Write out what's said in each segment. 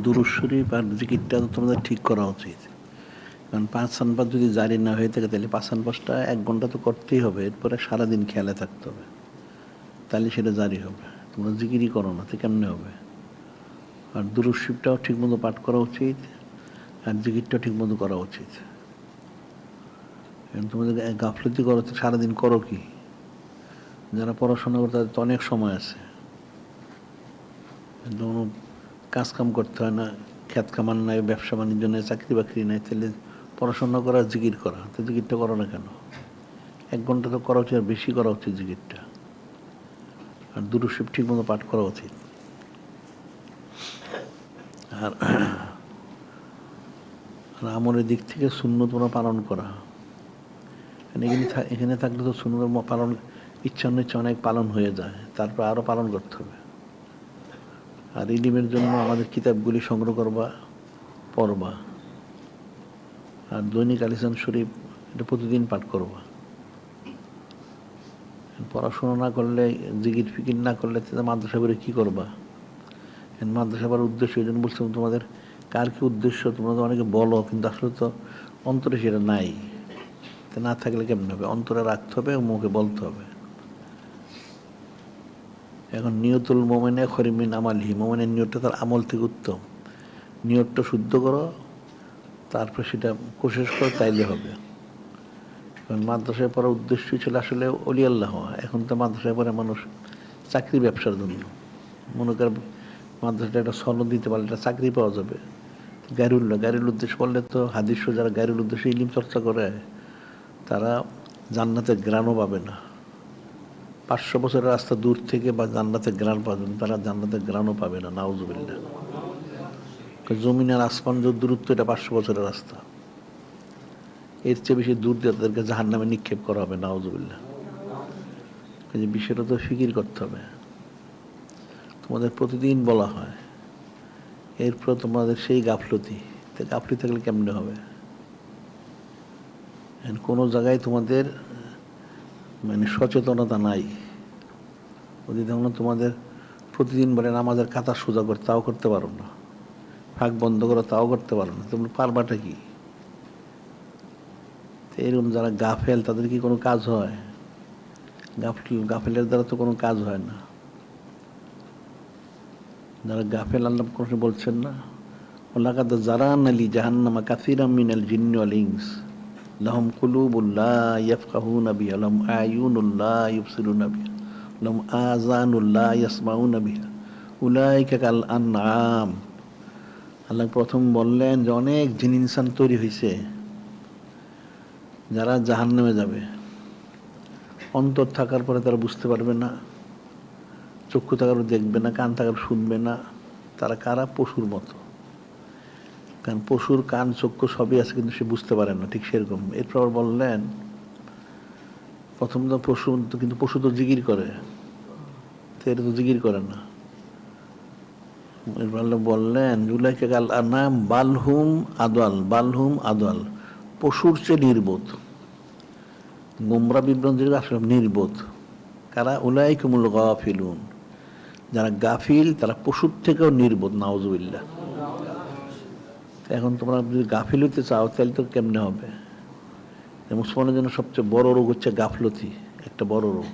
দুরূদ শরীফ আর জিকিরটা তোমাদের ঠিক করা উচিত। কারণ পাঁচ সানপাস যদি জারি না হয়ে থাকে তাহলে পাঁচ সানপাসটা 1 ঘন্টা তো করতেই হবে, এরপরে সারাদিন খেয়ালে থাকতে হবে, তাহলে সেটা জারি হবে। তোমরা জিকিরই করো না তো কেমনে হবে? আর দুরূদ শরীফটাও ঠিক মতো পাঠ করা উচিত, আর জিকিরটাও ঠিক মতো করা উচিত। তোমাদের গাফলতি করো তো সারাদিন করো কি? যারা পড়াশোনা করে তাদের তো অনেক সময় আছে, কোনো কাজ কাম করতে হয় না, খ্যাত কামান নাই, ব্যবসা বাণিজ্য নেই, চাকরি বাকরি নেই, তাহলে পড়াশোনা করা, জিকির করা, তো জিকিরটা করো না কেন? 1 ঘন্টা তো করা উচিত, আর বেশি করা উচিত জিকিরটা। আর দুরূদ শরীফ ঠিক মতো পাঠ করা উচিত। আর আমলের দিক থেকে সুন্নত তোমরা পালন করা, এখানে থাকলে তো সুন্নত পালন ইচ্ছা অনিচ্ছা অনেক পালন হয়ে যায়, তারপর আরও পালন করতে হবে। আর ইলমের জন্য আমাদের কিতাবগুলি সংগ্রহ করবা, পড়বা, আর দৈনিক আলিসান শরীফ এটা প্রতিদিন পাঠ করবা। পড়াশোনা না করলে, জিকির ফিকির না করলে মাদ্রাসা করে কী করবা? মাদ্রাসা পড়ার উদ্দেশ্য, এই জন্য বলছিলাম তোমাদের কার কি উদ্দেশ্য তোমরা তো অনেকে বলো, কিন্তু আসলে তো অন্তরে সেটা নাই। তা না থাকলে কেমন হবে? অন্তরে রাখতে হবে, মুখে বলতে হবে। এখন নিয়তুল মোমেনে খরিমিন আমালহি, মোমেনের নিয়তটা তার আমল থেকে উত্তম। নিয়তটা শুদ্ধ করো, তারপর সেটা কোশিশ করো, তাইলে হবে। কারণ মাদ্রাসায় পড়ার উদ্দেশ্যই ছিল আসলে অলি আল্লাহ হওয়া। এখন তো মাদ্রাসায় পড়ে মানুষ চাকরি ব্যবসার জন্য। মনে কর মাদ্রাসাটা একটা সনদ দিতে পারলে একটা চাকরি পাওয়া যাবে। গাড়ির উদ্দেশ্য করলে তো হাদিস, যারা গাড়ির উদ্দেশ্যে ইলম চর্চা করে তারা জান্নাতের গ্রাণও পাবে না। 500 বছরের রাস্তা দূর থেকে বা জান্নাতের গ্রাণ পাবেন, তারা জান্নাতের গ্রাণও পাবে না, নাউজুবিল্লাহ। জমিন আর আসমান যে দূরত্ব, এটা 500 বছরের রাস্তা, এর চেয়ে বেশি দূর দিয়ে তাদেরকে জাহান্নামে নিক্ষেপ করা হবে, নাউজুবিল্লাহ। যে বিষয়টা তো ফিকির করতে হবে। তোমাদের প্রতিদিন বলা হয়, এরপর তোমাদের সেই গাফলতি থাকলে কেমনে হবে? কোনো জায়গায় তোমাদের মানে সচেতনতা নাই। যদি দেখো তোমাদের প্রতিদিন বলে নামাজের কাতা সোজা করতে, তাও করতে পারো না, ফাঁক বন্ধ করো, তাও করতে পারো না, তোমরা পারবাটা কি? এরকম যারা গাফেল, তাদের কি কোনো কাজ হয়? গাফেলের দ্বারা তো কোনো কাজ হয় না। যারা গাফেল, আল্লাহ কোনো বলছেন না, ওয়ালাকাদ যারানা লি জাহান্নামা কাসীরাম মিনাল জিন্নি ওয়াল ইনস লাহুম কুলুবুন লা ইয়াফকাহুনা বিহা লাহুম আয়ুনুন লা ইবসিরুনা বিহা লাহুম আযানুন লা ইয়াসমাউনা বিহা উলাইকা কাল আনআম। আল্লাহ প্রথম বললেন যে অনেক জিন ইনসান তৈরি হয়েছে যারা জাহান্নামে যাবে। অন্তর থাকার পরে তারা বুঝতে পারবে না, চক্ষু থাকার দেখবে না, কান থাকার শুনবে না। তারা কারা? পশুর মতো। কারণ পশুর কান চক্ষু সবই আছে, কিন্তু সে বুঝতে পারে না, ঠিক সেরকম। এরপর বললেন প্রথম তো পশু, কিন্তু পশু তো জিকির করে, তো এটা তো জিকির করে না। এরপর বললেন উলাইকা কাল আনাম বালহুম আদওয়াল, পশুর চেয়ে নির্বোধ। গোমরা বিভ্রান্তির আসলে নির্বোধ কারা? উলাইকুমুল গাফিলুন, যারা গাফিল তারা পশুর থেকেও নির্বোধ, নাউজুবিল্লাহ। এখন তোমরা যদি গাফিল হইতে চাও তাহলে তো কেমনে হবে? মুসলমানের জন্য সবচেয়ে বড় রোগ হচ্ছে গাফলতি, একটা বড় রোগ।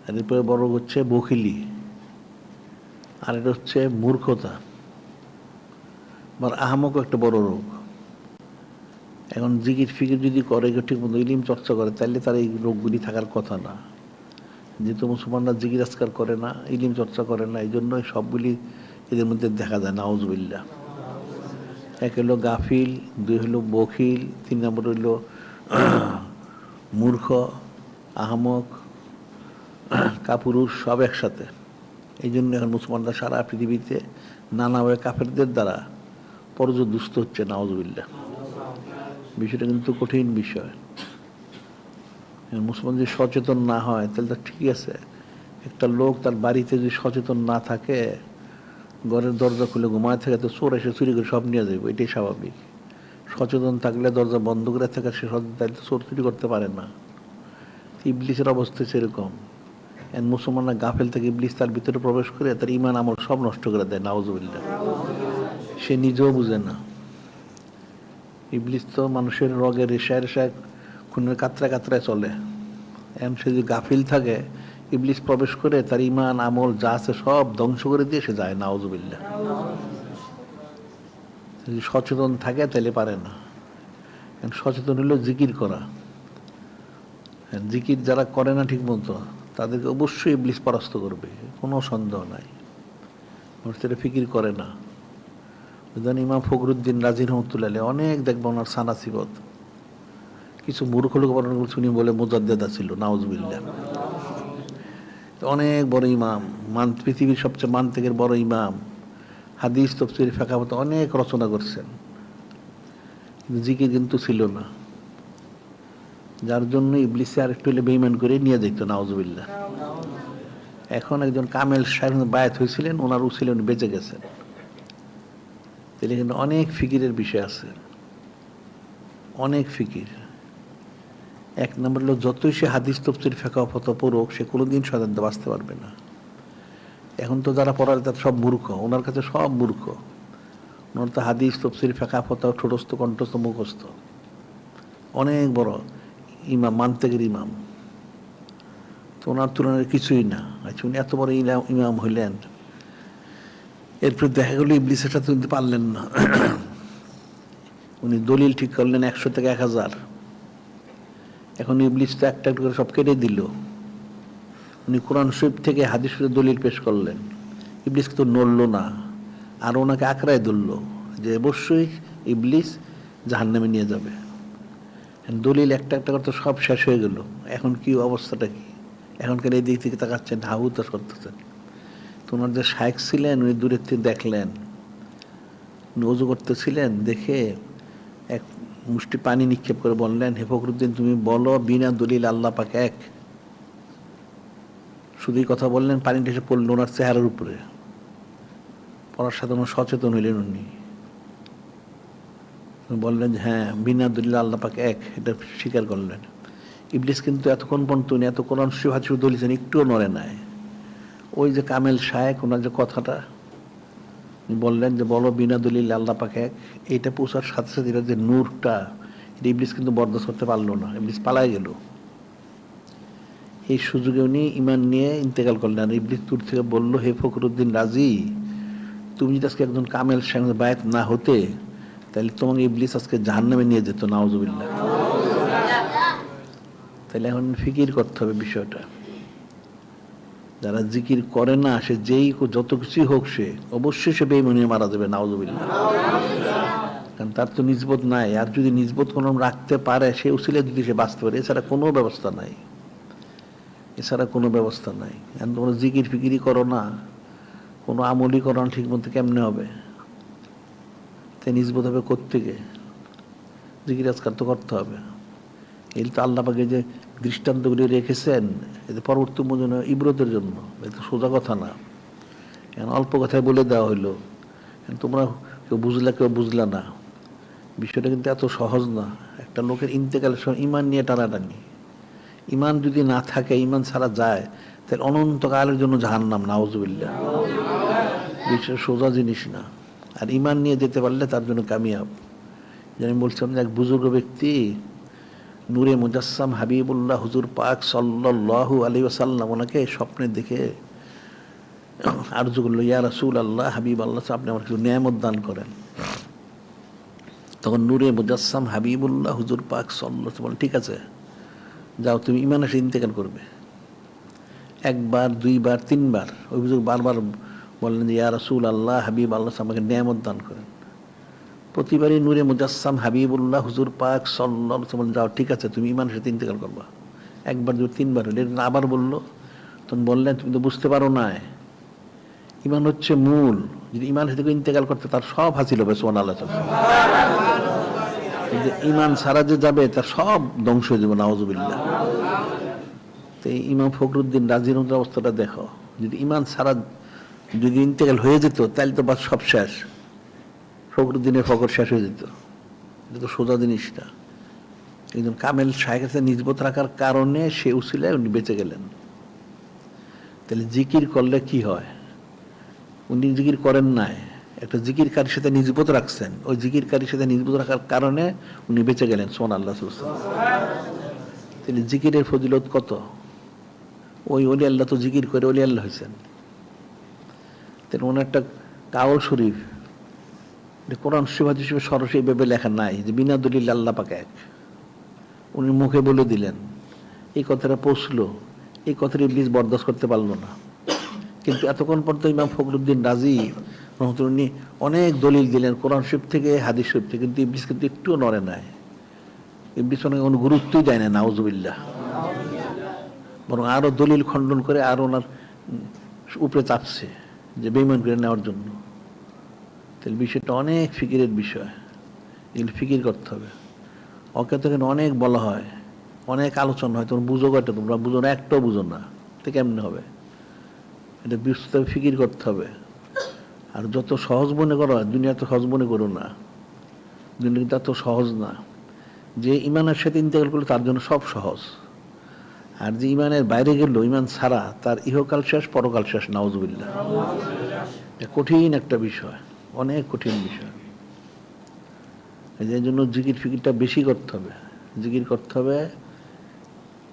এরপরে বড় রোগ হচ্ছে বখিলি, আর এটা হচ্ছে মূর্খতা, বা আহামকও একটা বড় রোগ। এখন জিকির ফিকির যদি করে, ঠিক মতো ইলিম চর্চা করে, তাহলে তার এই রোগগুলি থাকার কথা না। যেহেতু মুসলমানরা জিকির আজকার করে না, ইলিম চর্চা করে না, এই জন্য সবগুলি এদের মধ্যে দেখা যায়, নাউজুবিল্লাহ। এক হলো গাফিল, 2 হলো বখিল, 3 নম্বর হইল মূর্খ, আহমক, কাপুরুষ, সব একসাথে। এই জন্য এখন মুসলমানরা সারা পৃথিবীতে নানাভাবে কাফেরদের দ্বারা পর্যদুস্ত হচ্ছে, নাউজুবিল্লাহ। বিষয়টা কিন্তু কঠিন বিষয়। মুসলমান যদি সচেতন না হয় তাহলে তো ঠিকই আছে। একটা লোক তার বাড়িতে যদি সচেতন না থাকে, ঘরের দরজা খুলে ঘুমায় থাকে, তো চোর এসে চুরি করে সব নিয়ে যাবে, এটাই স্বাভাবিক। সচেতন থাকলে দরজা বন্ধ করে থাকে, সে সচেতন, তাহলে তো চোর চুরি করতে পারে না। ইবলিসের অবস্থা সেরকম। মুসলমানরা গাফেল থেকে ইবলিস তার ভিতরে প্রবেশ করে তার ইমান আমল সব নষ্ট করে দেয়, নাউজুবিল্লাহ। সে নিজেও বুঝে না। ইবলিস তো মানুষের রগে রেশায় রেশায় খুনের কাতরায় কাতরায় চলে। এখন সে যদি গাফিল থাকে, ইবলিস প্রবেশ করে তার ইমান আমল যা আছে সব ধ্বংস করে দিয়ে সে যায়, নাউজুবিল্লাহ। যদি সচেতন থাকে তাহলে পারে না। সচেতন হলো জিকির করা। জিকির যারা করে না ঠিক মতো তাদেরকে অবশ্যই ইবলিস পরাস্ত করবে, কোনো সন্দেহ নাই। সেটা ফিকির করে না। ইমাম ফখরুদ্দিন রাজি রহমতুল্লাহ অনেক দেখবো ওনার সানাসিবত, কিছু মূর্খ লোক শুনি বলে মুজাদ্দেদা ছিল, নাউজুবিল্লাহ। অনেক বড় ইমাম, পৃথিবীর সবচেয়ে মান্তিকের বড় ইমাম, হাদিস তফসির ফিকহ অনেক রচনা করছেন, কিন্তু জিকির কিন্তু ছিল না। যার জন্য ইবলিসে আরেকটু হলে বেঈমান করে নিয়ে যেত, নাউজুবিল্লাহ। এখন একজন কামেল সাহেব বায়াত হয়েছিলেন, ওনার উসিলে উনি বেঁচে গেছেন। তাহলে কিন্তু অনেক ফিকিরের বিষয় আছে, অনেক ফিকির। এক নম্বর হলো যতই সে হাদিস তফসির ফিকহ পড়ুক, সে কোনোদিন স্বাধীনতা বাঁচতে পারবে না। এখন তো যারা পড়ার তার সব মূর্খ, ওনার কাছে সব মূর্খ। ওনার তো হাদিস তফসির ফিকহ ঠোঁটস্থ কণ্ঠস্থ মুখস্থ, অনেক বড় ইমাম, মান্তেকের ইমাম। তো ওনার তুলনায় কিছুই না। আচ্ছা, উনি এত বড় ইমাম হইলেন, এরপর দেখা গেল ইবলিসের সাথে উনি পারলেন না। উনি দলিল ঠিক করলেন 100 থেকে 1000। এখন ইবলিস তো একটা একটা করে সব কেটে দিল। উনি কোরআন শরীফ থেকে হাদিস শরীফের দলিল পেশ করলেন, ইবলিস তো নড়ল না, আর ওনাকে আঁকড়ায় ধরল যে অবশ্যই ইবলিস জাহান্নামে নিয়ে যাবে। দলিল একটা একটা করতে সব শেষ হয়ে গেল। এখন কি অবস্থাটা কি? এখনকার এই দিক থেকে তাকাচ্ছেন, হাহুতাশ করতেছেন। তো ওনার যে শায়েখ ছিলেন, উনি দূরের থেকে দেখলেন, উনি ওযু করতেছিলেন, দেখে এক মুষ্টি পানি নিক্ষেপ করে বললেন, হে ফখরুদ্দিন, তুমি বলো বিনা দলিল আল্লাহ পাক এক। শুধুই কথা বললেন, পানিটা এসে পড়লো ওনার চেহারার উপরে। পড়ার সাথে ওনার সচেতন হইলেন। উনি বললেন যে হ্যাঁ, বিনা দলিল আল্লাহ পাক এক, এটা স্বীকার করলেন। ইবলিস কিন্তু এতক্ষণ পর্যন্ত উনি এত কোরআন শরীফ হাদিস দলিল একটুও নড়ে নাই। ওই যে কামেল শায়েখ, ওনার যে কথাটা বললেন যে বলো বিনা দলিল আল্লাহ পাক এক, এইটা পৌঁছার সাথে সাথে যে নূরটা, ইবলিস কিন্তু বরদাস্ত করতে পারলো না, ইবলিস পালাই গেল। এই সুযোগে উনি ইমান নিয়ে ইন্তেকাল করলেন। আর ইবলিস দূর থেকে বলল, হে ফখরুদ্দিন রাজি, তুমি যদি আজকে একজন কামেল শায়েখ বায়াত না হতে, তাহলে তোমাকে ইবলিস আজকে জাহান্নামে নিয়ে যেত, নাউজুবিল্লাহ। তাহলে এখন ফিকির করতে হবে বিষয়টা। যারা জিকির করে না, সে যেই যত কিছুই হোক, সে অবশ্যই সে বেঈমানি মারা যাবে, নাউজুবিল্লাহ। কারণ তার তো নিজবত নাই। আর যদি নিজবত কোনো রাখতে পারে, সে উসিলে যদি সে বাঁচতে পারে, এছাড়া কোনো ব্যবস্থা নাই, এছাড়া কোনো ব্যবস্থা নাই। এখন তোমরা জিকির ফিকিরি করো না, কোনো আমলি করো না ঠিক মতো, কেমনে হবে? তাই নিজবত হবে কোত্থেকে? জিকির আজকার তো করতে হবে। এই তো আল্লাহ পাকে যে দৃষ্টান্তগুলি রেখেছেন, এতে পরবর্তী জন্য ইবরতের জন্য, এটা সোজা কথা না। এখন অল্প কথায় বলে দেওয়া হইলো, তোমরা কেউ বুঝলা কেউ বুঝলা না। বিষয়টা কিন্তু এত সহজ না। একটা লোকের ইন্তেকালের সময় ইমান নিয়ে টানাটানি, ইমান যদি না থাকে, ইমান ছাড়া যায়, তাহলে অনন্তকালের জন্য জাহান্নাম, নাউজুবিল্লাহ। বিষয় সোজা জিনিস না। আর ইমান নিয়ে যেতে পারলে তার জন্য কামিয়াব। যেন আমি বলছিলাম যে এক বুজুর্গ ব্যক্তি, নূরে মুজাসসাম হাবিবুল্লাহ হুজুর পাক সাল্লাল্লাহু আলাইহি ওয়াসাল্লাম, ওনাকে স্বপ্নে দেখে আরজু করলো, ইয়া রাসূলুল্লাহ, হাবিব আল্লাহ, আপনি আমার কিছু নিয়ামত দান করেন। তখন নূরে মুজাসসাম হাবিবুল্লাহ হুজুর পাক সাল্লাল্লাহু আলাইহি ওয়াসাল্লাম, ঠিক আছে, যাও, তুমি ইমান এসে ইন্তেকাল করবে। একবার, দুইবার, তিনবার ওই হুজুর বারবার বললেন যে ইয়া রাসূলুল্লাহ, হাবিব আল্লাহ, আমাকে নিয়ামত দান করেন। প্রতিবারই নূরে মুজাসসাম হাবিবুল্লাহ হুজুর পাক সাল্লাল্লাহু আলাইহি ওয়াসাল্লাম, যাও, ঠিক আছে, তুমি ইমানের সাথে ইন্তেকাল করবা। একবার, দুই, তিনবার হলে আবার বললো। তখন বললেন, তুমি তো বুঝতে পারো না, ইমান হচ্ছে মূল। যদি ইমান থেকে ইন্তেকাল করতে, তার সব হাসিল হবে, সুবহানাল্লাহ। কিন্তু ইমান ছাড়া যে যাবে, তার সব ধ্বংস হয়ে যাবে, নাউজুবিল্লাহ। তো এই ইমাম ফখরুদ্দিন রাজির অবস্থাটা দেখো। যদি ইমান ছাড়া যদি ইন্তেকাল হয়ে যেত, তাহলে তো বাস সব শেষ, ফখরুদ্দিনের ফখর শেষ হয়ে যেত। এটা তো সোজা জিনিসটা। একজন কামেল শায়েখের সাথে নিজবত রাখার কারণে সে উসিলায় উনি বেঁচে গেলেন। তাহলে জিকির করলে কি হয়? উনি জিকির করেন নাই, একটা জিকিরকারীর সাথে নিজবত রাখছেন, ওই জিকিরকারীর সাথে নিজবত রাখার কারণে উনি বেঁচে গেলেন। সুবহানাল্লাহ। তাহলে জিকিরের ফজিলত কত! ওই ওলি আল্লাহ তো জিকির করে ওলি আল্লাহ হয়েছেন। তাহলে ওনার একটা কাউল শরীফ কোরআন শরীফ হিসেবে সরাসরি ভাবে লেখা নাই যে বিনা দলিল আল্লাহ পাক এক। উনি মুখে বলে দিলেন, এই কথাটা পৌঁছলো, এই কথাটা ইবলিস বরদাস্ত করতে পারলো না। কিন্তু এতক্ষণ পর্যন্ত ইমাম ফখরুদ্দিন রাজি উনি অনেক দলিল দিলেন কোরআন শরীফ থেকে, হাদিস শরীফ থেকে, কিন্তু ইবলিস কিন্তু একটুও নড়ে নাই। ইবলিস অনেক কোনো গুরুত্বই দেয় না, নাউজুবিল্লাহ। বরং আরো দলিল খণ্ডন করে আরো ওনার উপরে চাপছে যে বেঈমান করে নেওয়ার জন্য। তাহলে বিষয়টা অনেক ফিকিরের বিষয়, এগুলো ফিকির করতে হবে। ওকে তো অনেক বলা হয়, অনেক আলোচনা হয়, তোমরা বুঝো কয়টা? তোমরা বুঝো না, একটাও বুঝো না, তো কেমনে হবে? এটা বিস্তৃত ফিকির করতে হবে। আর যত সহজ মনে করো, দুনিয়া তো সহজ মনে করো না, দুনিয়াটা তো সহজ না। যে ইমানের সাথে ইন্তেকাল করলো তার জন্য সব সহজ, আর যে ইমানের বাইরে গেল, ইমান ছাড়া, তার ইহকাল শেষ, পরকাল শেষ। নাউজুবিল্লাহ। কঠিন একটা বিষয়, অনেক কঠিন বিষয়। এই জন্য জিকির ফিকিরটা বেশি করতে হবে, জিকির করতে হবে,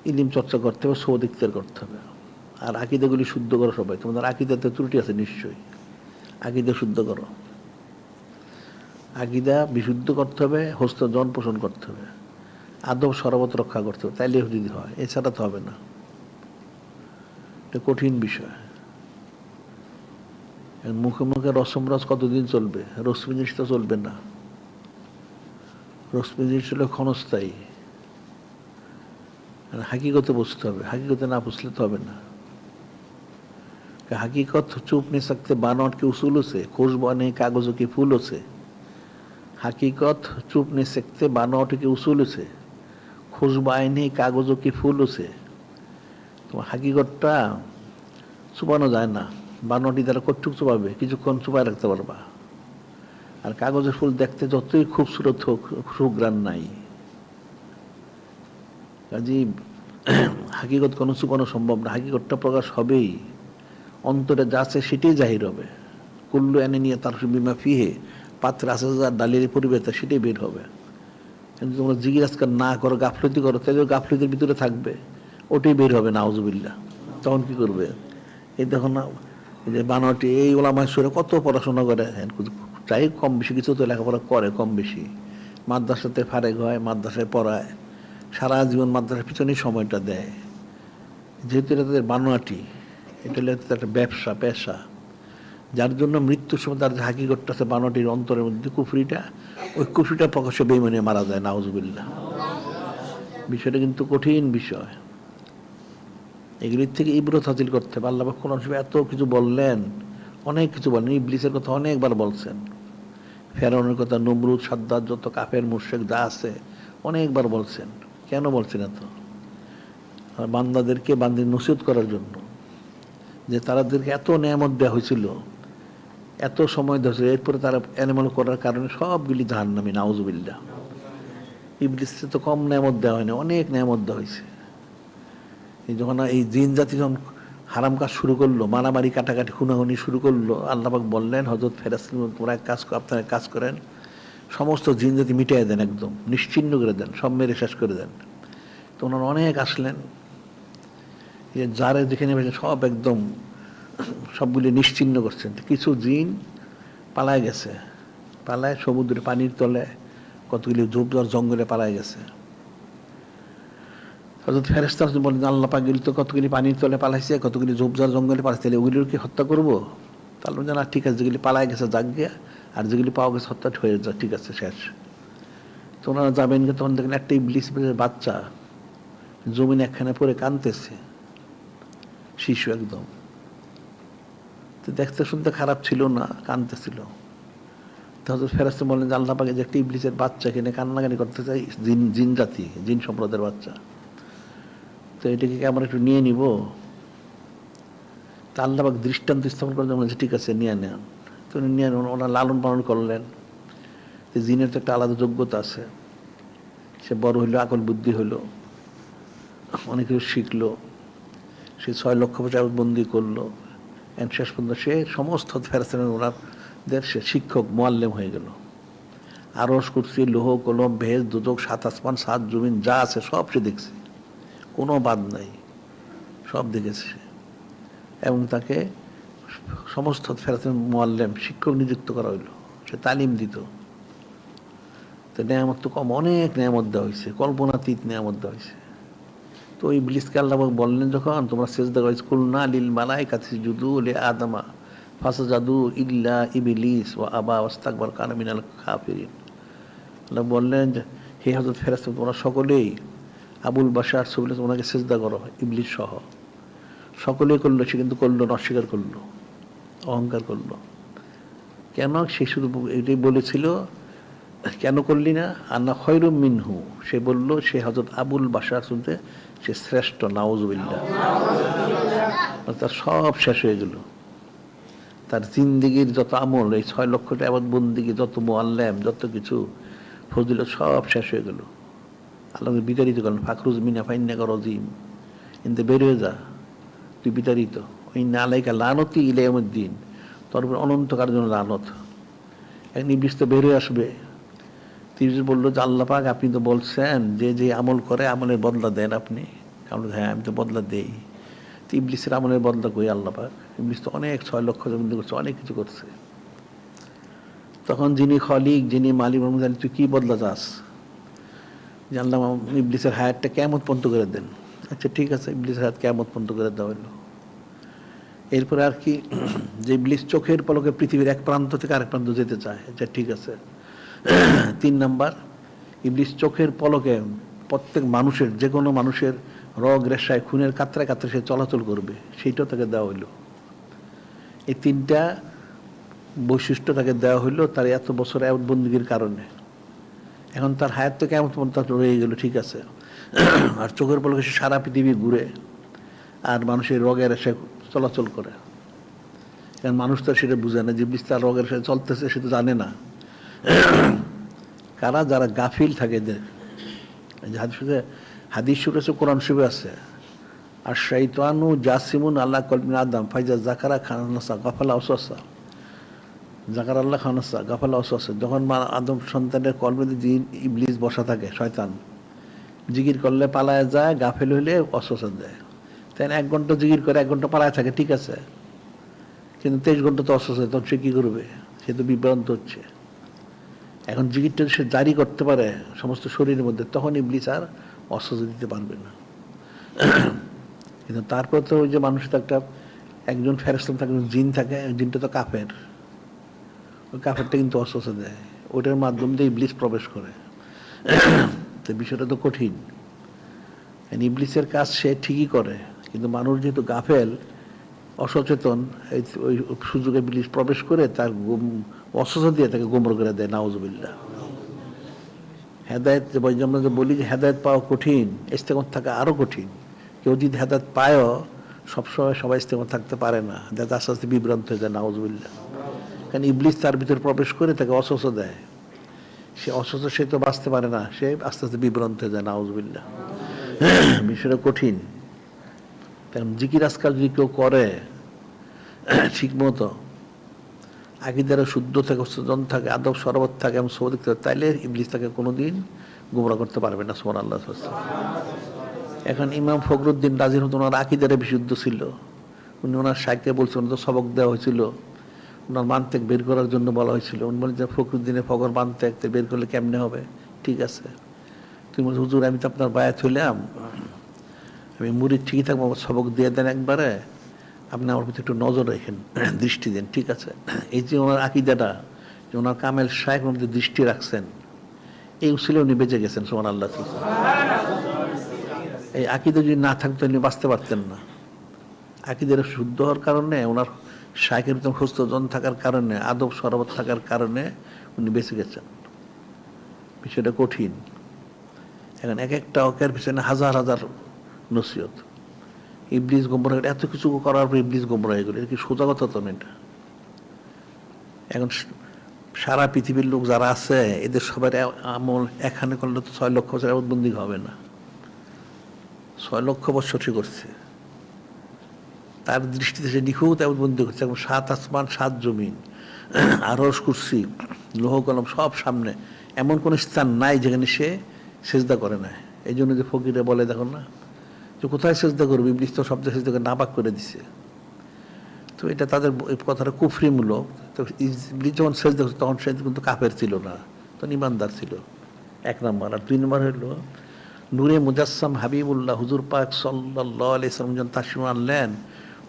ইলম চর্চা করতে হবে, সওয়াদ ইখতিয়ার করতে হবে। আর আকীদাগুলি শুদ্ধ করো সবাই। তোমাদের আকীদাতে ত্রুটি আছে নিশ্চয়ই, আকীদা শুদ্ধ করো। আকীদা বিশুদ্ধ করতে হবে, হস্ত জন পোষণ করতে হবে, আদব সরবত রক্ষা করতে হবে, তাইলে যদি হয়, এছাড়া তো হবে না। এটা কঠিন বিষয়। মুখে মুখে রসমরস কতদিন চলবে? রশ্মি জিনিস তো চলবে না। রশ্মি জিনিস হলো ক্ষণস্থায়ী। হাকিকতে বুঝতে হবে, হাকিকতে না বুঝলে তো হবে না। हकीकत चुप नहीं सकते बनावट के उसूलों से, खुशबू नहीं कागजों के फूलों से। हकीकत चुप नहीं सकते बनावट के उसूलों से, खुशबू नहीं कागजों के फूलों से। तो हकीकतটা চুপানো যায় না, বানাওয়াটি দ্বারা কতটুক চুপাবে? কিছুক্ষণ চুপায় রাখতে পারবা। আর কাগজের ফুল দেখতে যতই খুবসুরত হোক, সুঘ্রাণ নাই। কাজেই হাকিকত কোনো চুপানো সম্ভব না, হাকিকতটা প্রকাশ হবেই। অন্তরে যা আছে সেটাই জাহির হবে। কুল্লু এনে নিয়ে তার বিমা ফিহে, পাত্রে আছে যা ডালির পরিবেশ, সেটাই বের হবে। কিন্তু তোমরা জিজ্ঞাসা না করো, গাফলতি করো, তাহলে গাফলতির ভিতরে থাকবে, ওটাই বের হবে। নাউজুবিল্লাহ। তখন কি করবে? এই দেখো না, এই যে বানাওয়াটি, এই ওলামায়ে সুরে কত পড়াশোনা করে, চাই কম বেশি কিছু তো লেখাপড়া করে, কম বেশি মাদ্রাসাতে ফারেক হয়, মাদ্রাসায় পড়ায়, সারা জীবন মাদ্রাসার পিছনেই সময়টা দেয়। যেহেতু এটা তাদের বানোয়াটি, এটা হলো একটা ব্যবসা, পেশা, যার জন্য মৃত্যুর সময় তার যে হাকিকতটা আছে বানোয়াটির অন্তরের মধ্যে, কুফরিটা, ওই কুফরিটা প্রকাশ্যে বেঈমানে মারা যায়। নাউজুবিল্লাহ। বিষয়টা কিন্তু কঠিন বিষয়, এগুলির থেকে ইবরত হাসিল করতে হবে। আল্লাহ পাক কোরআন শরীফে এত কিছু বললেন, অনেক কিছু বলেন। ইবলিসের কথা অনেকবার বলছেন, ফেরাউনের কথা, নমরুদ, সাদ্দাত, যত কাফের মুশরিক যা আছে অনেকবার বলছেন। কেন বলছেন এত? বান্দাদেরকে বান্দির নসিহত করার জন্য, যে তাদেরকে এত নেয়ামত দেওয়া হয়েছিল, এত সময় ধরে, এরপরে তারা অ্যানিমাল করার কারণে সবগুলি জাহান্নামী। নাউজুবিল্লাহ। ইবলিসকে তো কম নেয়ামত দেওয়া হয়নি, অনেক নেয়ামত দেওয়া হয়েছে। এই যখন এই জিন জাতি যখন হারাম কাজ শুরু করলো, মারামারি, কাটাকাটি, খুনাখুনি শুরু করলো, আল্লাহ পাক বললেন হযরত ফেরেশতা, তোমরা এক কাজ, আপনারা কাজ করেন, সমস্ত জিন জাতি মিটিয়ে দেন, একদম নিশ্চিহ্ন করে দেন, সব মেরে শেষ করে দেন। তো ওনারা অনেক আসলেন, যারে যেখানে সব একদম সবগুলি নিশ্চিহ্ন করছেন। কিছু জিন পালায় গেছে, পালায় সমুদ্রে পানির তলে, কতগুলি ঝোপঝাড় জঙ্গলে পালায় গেছে। হযরত ফেরেশতা বলেন, আল্লাহ পাক তো কতগুলি পানির তলে পালাইছে, কতগুলি ঝোপঝাড় জঙ্গলে পালাইছে, তাহলে ওগুলির কি হত্যা করবো? তাহলে জানা ঠিক আছে, যেগুলি পালায় গেছে যাক গিয়া, আর যেগুলি পাওয়া গেছে হত্যা হয়ে যায়, ঠিক আছে, শেষ। তো ওনারা যাবেন, তখন দেখেন একটা ইবলিস বাচ্চা জমিনে একখানে পড়ে কাঁদতেছে, শিশু একদম। তো দেখতে শুনতে খারাপ ছিল না, কাঁদতেছিল। তাহলে ফেরেশতা বলেন যে আল্লাহ পাক যে একটা ইবলিসের বাচ্চা কিনে কান্নাকানি করতে চাই, জিন জাতি, জিন সম্প্রদায়ের বাচ্চা, তো এটাকে কি আমরা একটু নিয়ে নিব? তা আল্লাহ পাক দৃষ্টান্ত স্থাপন করে বলছে, ঠিক আছে, নিয়ে নেন। তো নিয়ে ওরা লালন পালন করলেন। জিনের তো একটা আলাদা যোগ্যতা আছে, সে বড় হইলো, আকল বুদ্ধি হইলো, অনেক কিছু শিখলো, সে 6 লক্ষ বছর বন্দি করলো, শেষ পর্যন্ত সে সমস্ত ফেরেশতাগণ ওনাদের সে শিক্ষক মোয়াল্লেম হয়ে গেল। আরশ, কুরসি, লৌহ কলম, বেহেশত, দোজখ, 7 আসমান 7 জমিন যা আছে সব সে দেখছে, কোনো বাদ নাই, সব দেখেছে। এবং তাকে সমস্ত ফেরেশতাগণ মোয়াল্লেম শিক্ষক নিযুক্ত করা হইল, সে তালিম দিত। তো নেয়ামত তো কম, অনেক নেয়ামত দেওয়া হয়েছে, কল্পনাতীত নেয়ামত দেওয়া হয়েছে। তো ইবলিসকে আল্লাহ বললেন যখন তোমরা সিজদা করো, কুলনা লিল মালাইকাতি ইসজুদু লিআদমা ফাসাজাদু ইল্লা ইবলিস ওয়া আবা ওয়াস্তাকবার কানা মিনাল কাফিরিন। আল্লাহ বললেন যে হে হযরত ফেরেশতা, তোমরা সকলেই আবুল বাশার সুবলে ওনাকে সিজদা করো, ইবলিস সহ। সকলেই করলো, সে কিন্তু করলো না, অস্বীকার করলো, অহংকার করলো। কেন? সে শুধু এটাই বলেছিল, কেন করলি না? আন্না খয়রুম মিনহু, সে বলল সে হযরত আবুল বাশার শুনতে সে শ্রেষ্ঠ, নাউজুবিল্লাহ। তার সব শেষ হয়ে গেল, তার জিন্দিগির যত আমল, এই 6 লক্ষটা আবাদ বন্দিগি, যত মুআল্লাম, যত কিছু ফজিলত সব শেষ হয়ে গেল। আল্লাহ বিতাড়িত করলেন, ফাকরুজ মিনা ফাইন্নাকা রাজিম, কিন্তু বের হয়ে যা, তুই বিতাড়িত। ইন্না আলাইকা লানতি ইলা ইয়াউমিদ্দিন, তোর উপর অনন্তকার জন্য লানত। এক ইবলিস তো বের হয়ে আসবে। ইবলিস বললো যে আল্লাহ পাক আপনি তো বলছেন যে যে আমল করে আমলের বদলা দেন আপনি। হ্যাঁ, আমি তো বদলা দেই। তো ইবলিসের আমলের বদলা কই আল্লাহ পাক? ইবলিস তো অনেক 6 লক্ষ জমিন করছে, অনেক কিছু করছে। তখন যিনি খলিক, যিনি মালিক, তুই কি বদলা চাস? যে আল্লাহ ইবলিসের হায়াতটা কিয়ামত পর্যন্ত করে দেন। আচ্ছা ঠিক আছে, ইবলিসের হায়াত কিয়ামত পর্যন্ত করে দেওয়া হলো। এরপরে আর কি, যে ইবলিস চোখের পলকে পৃথিবীর এক প্রান্ত থেকে আরেক প্রান্ত যেতে চায়, আচ্ছা ঠিক আছে। 3 নাম্বার, ইবলিস চোখের পলকে প্রত্যেক মানুষের, যে কোনো মানুষের রগ রেশায়, খুনের কাতরায় কাতরে সে চলাচল করবে, সেইটাও তাকে দেওয়া হইল। এই 3টা বৈশিষ্ট্য তাকে দেওয়া হইল তার এত বছর বন্দিগির কারণে। এখন তার হায়াত তো কেমন পর্যন্ত রয়ে গেল, ঠিক আছে। আর চোখের পলকে সে সারা পৃথিবী ঘুরে আর মানুষের রগের রেশায় চলাচল করে। কারণ মানুষ তো সেটা বুঝে না যে ইবলিস তার রগের রেশায় চলতেছে, সে তো জানে না। কারা? যারা গাফিল থাকে। হাদিস শরীফে আছে, কোরআন শরীফে আছে, আর শাইতানু জাসিমুন আল্লাহ কলবিন আদম ফাইজা জাকারা খানাসা গাফালা ওয়াসওয়াসা, জাকার আল্লাহ খানাসা গাফালা ওয়াসওয়াসা। যখন আদম সন্তানের কলবে জিন ইবলিস বসা থাকে, শয়তান জিকির করলে পালায় যায়, গাফেল হইলে ওয়াসওয়াসা দেয়। তাই 1 ঘন্টা জিকির করে 1 ঘন্টা পালায় থাকে, ঠিক আছে, কিন্তু 23 ঘন্টা তো ওয়াসওয়াসা, তখন সে কি করবে? সে তো বিভ্রান্ত হচ্ছে। এখন জিকিরটা সে জারি করতে পারে সমস্ত শরীরের মধ্যে, তখন ইবলিস আর ওয়াসওয়াসা দিতে পারবে না। কিন্তু তারপর তো ওই যে মানুষের তো একজন ফেরেশতা থাকে, জিন থাকে, জিনটা তো কাফের, ওই কাফেরটা কিন্তু ওয়াসওয়াসা দেয়, ওটার মাধ্যম দিয়ে ইবলিস প্রবেশ করে। তো বিষয়টা তো কঠিন। ইবলিসের কাজ সে ঠিকই করে, কিন্তু মানুষ যেহেতু গাফেল, অসচেতন, ওই সুযোগে ইবলিস প্রবেশ করে তার ওয়াসওয়াসা দিয়ে তাকে গোমরা করে দেয়, নাউজুবিল্লাহ। হেদায়েত, আমরা যে বলি যে হেদায়েত পাওয়া কঠিন, ইস্তেকামত থাকা আরো কঠিন। কেউ যদি হেদায়েত পায়ও, সবসময় সবাই ইস্তেকামত থাকতে পারে না, আস্তে আস্তে বিভ্রান্ত হয়ে যায়, নাউজুবিল্লাহ। কারণ ইবলিস তার ভিতরে প্রবেশ করে তাকে ওয়াসওয়াসা দেয়, সে ওয়াসওয়াসা, সে তো বাঁচতে পারে না, সে আস্তে আস্তে বিভ্রান্ত হয়ে যায়, নাউজুবিল্লাহ। বিষয়টা কঠিন। কারণ জিকির আজকাল যদি কেউ করে ঠিক মতো, আকীদার শুদ্ধ থাকে, সচেতন থাকে, আদব সরবত থাকে এবং সৌদিক থাকে, তাইলে ইবলিস তাকে কোনোদিন গোমরা করতে পারবে না। সুবহানাল্লাহ। এখন ইমাম ফখরুদ্দিন রাজি হতো, ওনার আকীদারে বিশুদ্ধ ছিল। উনি ওনার শাইখকে বলছেন, তো সবক দেওয়া হয়েছিল, ওনার মান্তেক বের করার জন্য বলা হয়েছিল। উনি বলেন যে ফখরুদ্দিনের ফখর মান্তেক বের করলে কেমনে হবে? ঠিক আছে, তুমি বলছো হুজুর আমি তো আপনার বায়াত হইলাম, আমি মুরিদ ঠিকই থাকবো, সবক দিয়ে দেন একবারে, আপনি আমার প্রতি একটু নজর রাখেন, দৃষ্টি দেন, ঠিক আছে। এই যে ওনার আকীদাটা, যে ওনার কামেল শাইখ ওনার মধ্যে দৃষ্টি রাখছেন, এই উসিলে উনি বেঁচে গেছেন। সুবহানাল্লাহ। এই আকীদা যদি না থাকতো উনি বাঁচতে পারতেন না। আকীদার শুদ্ধ হওয়ার কারণে, ওনার শাইখের ভিতরে সুস্থজন থাকার কারণে, আদব সরবত থাকার কারণে উনি বেঁচে গেছেন। বিষয়টা কঠিন। এখন এক একটা অকের পিছনে হাজার হাজার নসিহত। ইবলিস গোমরা, এত কিছু করার পর ইবলিস গোমরা হয়ে গেল, এটা কি সোজা কথা তো না এটা। এখন সারা পৃথিবীর লোক যারা আছে, এদের সবার আমল এখানে করলে তো 6 লক্ষ বছর বন্দি হবে না। 6 লক্ষ বছর সে করছে, তার দৃষ্টিতে সে নিখুঁত এবং বন্দি করছে, এবং 7 আসমান 7 জমিন, আরশ, কুরসি, লৌহ কলম সব সামনে, এমন কোনো স্থান নাই যেখানে সে সেজদা করে না। এই জন্য যে ফকিরে বলে দেখো না যে কোথায় সেজদা করবে, ইবলিস তো শব্দ সেজদাকে নাপাক করে দিছে। তো এটা তাদের কথাটা কুফরিমূলক। তো ইবলিস যখন সেজদা করছে তখন সে কিন্তু কাফের ছিল না, তখন ইমানদার ছিল, 1 নম্বর। আর 2 নম্বর হলো নূরে মুজাসসাম হাবিবুল্লাহ হুজুর পাক সাল্লাল্লাহু আলাইহি ওয়াসাল্লাম যখন তাশরিফ আনলেন,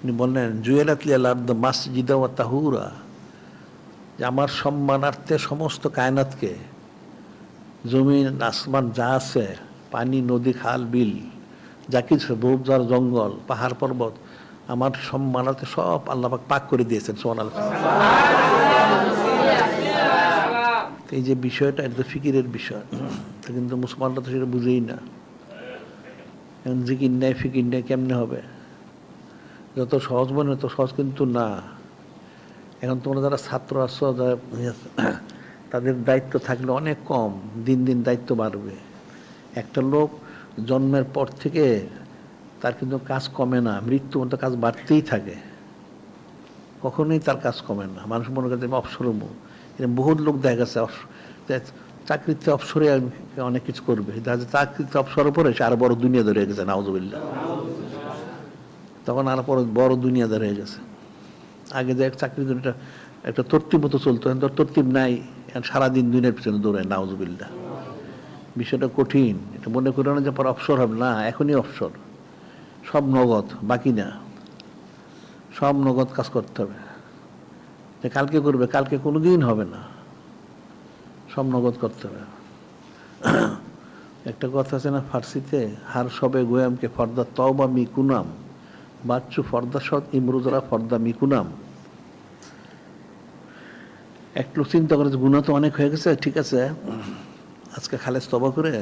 উনি বললেন জুয়েলাত লিয়াল আরদ মাসজিদা ওয়া তাহুরা, যে আমার সম্মানার্থে সমস্ত কায়নাতকে, জমিন আসমান যা আছে, পানি, নদী, খাল, বিল, যা কিছু, ঝোপঝাড়, জঙ্গল, পাহাড়, পর্বত, আমার সম্মানার্থে সব আল্লাহ পাক পাক করে দিয়েছেন। সুবহানাল্লাহ। এই যে বিষয়টা, এটা তো ফিকিরের বিষয়, কিন্তু মুসলমানরা তো সেটা বুঝেই না। এখন জিকির নেই, ফিকির নেই, কেমনে হবে? যত সহজ মনে হয় তত সহজ কিন্তু না। এখন তোমরা যারা ছাত্র আছো, তাদের দায়িত্ব থাকলে অনেক কম, দিন দিন দায়িত্ব বাড়বে। একটা লোক জন্মের পর থেকে তার কিন্তু কাজ কমে না, মৃত্যু পর্যন্ত কাজ বাড়তেই থাকে, কখনোই তার কাজ কমে না। মানুষ মনে করে অবসর, এরকম বহুত লোক দেখা গেছে চাকরিতে অবসরে অনেক কিছু করবে, চাকরিতে অবসরের পরে সে আরো বড় দুনিয়াদার হয়ে গেছে, নাউজুবিল্লাহ। তখন আর পরে বড় দুনিয়াদার হয়ে গেছে। আগে যে চাকরির জন্য একটা তরতিব মতো চলতো, এখন তো তরতিব নাই, সারাদিন দুনিয়ার পিছনে দৌড়ায়, নাউজুবিল্লাহ। বিষয়টা কঠিন, এটা মনে করে না যে পর অবসর হবে না, এখনই অবসর, সব নগদ, বাকি না, সব নগদ কাজ করতে হবে। যে কালকে করবে, কালকে কোনোদিন হবে না, সব নগদ করতে হবে। একটা কথা আছে না ফার্সিতে, হার সবে গোয়ামকে ফর্দা তওবা মিকুনাম, বাচ্চু ফর্দা সৎ ইমরুজরা ফর্দা মিকুনাম। একটু চিন্তা করে যে গুনাহ তো অনেক হয়ে গেছে, ঠিক আছে, আজকে খালেজ তওবা করে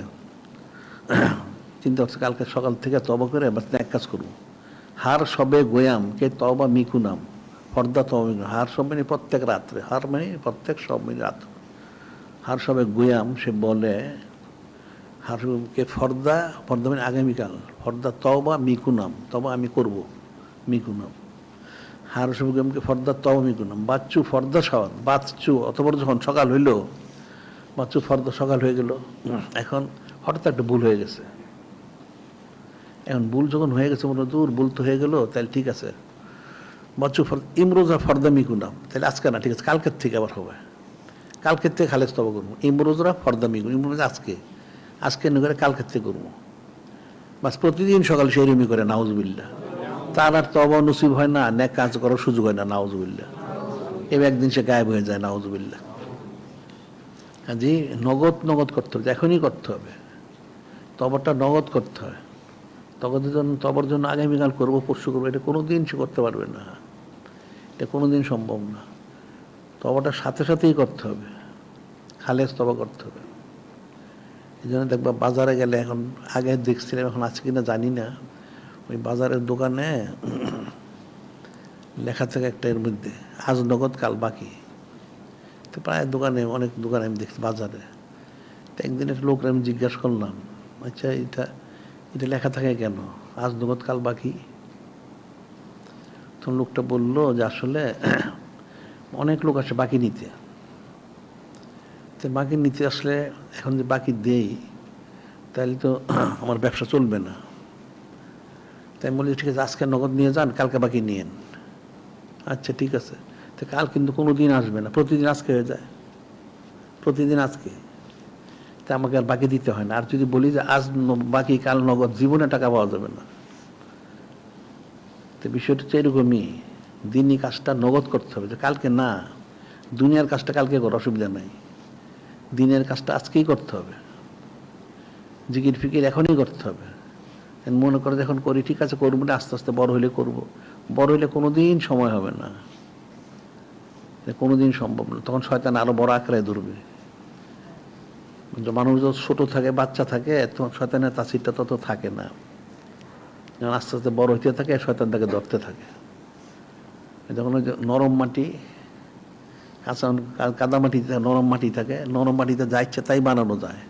চিন্তা করছে কালকে সকাল থেকে তওবা করে বাস এক কাজ করবো। হার সবে গোয়াম কে তওবা মিকুনাম ফর্দা তওবা মিকুনাম। হার সব মানে প্রত্যেক রাত্রে, হার মানে প্রত্যেক, সব মানে রাত। হার সবে গোয়াম, সে বলে হার কে ফর্দা, ফর্দা মানে আগামীকাল, ফর্দা তওবা মিকুনাম, তওবা আমি করব, মিকুনাম। হার সবে গোয়ামকে ফর্দা তওবা মিকুনাম। বাচ্চু ফর্দা সওয়াল, বাচ্চু অতপর যখন সকাল হইল, বাচ্চু ফর্দা সকাল হয়ে গেল, এখন হঠাৎ একটা ভুল হয়ে গেছে। এখন ভুল যখন হয়ে গেছে, মনে দূর ভুল তো হয়ে গেল, তাহলে ঠিক আছে, বাচ্চু ইমরোজা ফর্দা মিকুনাম, তাহলে আজকে না, ঠিক আছে, কালকের থেকে আবার হবে, কালকের থেকে খালেজ তওবা করবো। ইমরোজরা ফর্দা মিকুন, ইমরোজ আজকে, আজকে না করে কালকের থেকে করবো, বাস প্রতিদিন সকালে সেরমি করে, নাউজুবিল্লাহ। তার আর তওবা নসিব হয় না, নেক কাজ করার সুযোগ হয় না, নাউজুবিল্লাহ। এবার একদিন সে গায়েব হয়ে যায়, নাউজুবিল্লাহ। জি, নগদ নগদ করতে হবে, এখনই করতে হবে, তওবাটা নগদ করতে হয়। তবার জন্য আগামীকাল করবো, পরশু করবো, এটা কোনোদিন সে করতে পারবে না, এটা কোনোদিন সম্ভব না। তওবাটা সাথে সাথেই করতে হবে, খালেজ তওবা করতে হবে। এই জন্য দেখবা বাজারে গেলে, এখন আগে দেখছিলাম, এখন আছে কিনা জানি না, ওই বাজারের দোকানে লেখা থাকে একটা, এর মধ্যে আজ নগদ কাল বাকি। তো প্রায় দোকানে, অনেক দোকানে আমি দেখছি বাজারে। তো একদিন একটা লোকরা আমি জিজ্ঞাসা করলাম, আচ্ছা এটা লেখা থাকে কেন, আজ নগদ কাল বাকি? তখন লোকটা বললো যে আসলে অনেক লোক আসে বাকি নিতে, তো বাকি নিতে আসলে এখন যে বাকি দেই, তাহলে তো আমার ব্যবসা চলবে না। তাই বলি ঠিক আছে, আজকে নগদ নিয়ে যান, কালকে বাকি নিয়েন। আচ্ছা ঠিক আছে, তো কাল কিন্তু কোনো দিন আসবে না, প্রতিদিন আজকে হয়ে যায়, প্রতিদিন আজকে, তা আমাকে আর বাকি দিতে হয় না। আর যদি বলি যে আজ বাকি কাল নগদ, জীবনে টাকা পাওয়া যাবে না। তো বিষয়টা হচ্ছে এরকমই, দিনই কাজটা নগদ করতে হবে, যে কালকে না, দুনিয়ার কাজটা কালকে কর, অসুবিধা নাই, দিনের কাজটা আজকেই করতে হবে, জিকির ফিকির এখনই করতে হবে। মনে করে যখন করি, ঠিক আছে করবো না, আস্তে আস্তে বড় হইলে করব, বড় হইলে কোনোদিন সময় হবে না, কোনোদিন সম্ভব না, তখন শয়তান আরো বড় আকারে ধরবে। মানুষ যত ছোট থাকে, বাচ্চা থাকে, তখন শয়তানের তাসিরটা তত থাকে না, যখন আস্তে আস্তে বড় হইতে থাকে, শয়তান তাকে ধরতে থাকে। যখন ওই যে নরম মাটি, কাঁচা কাদা মাটিতে নরম মাটি থাকে, নরম মাটিতে যা ইচ্ছে তাই বানানো যায়,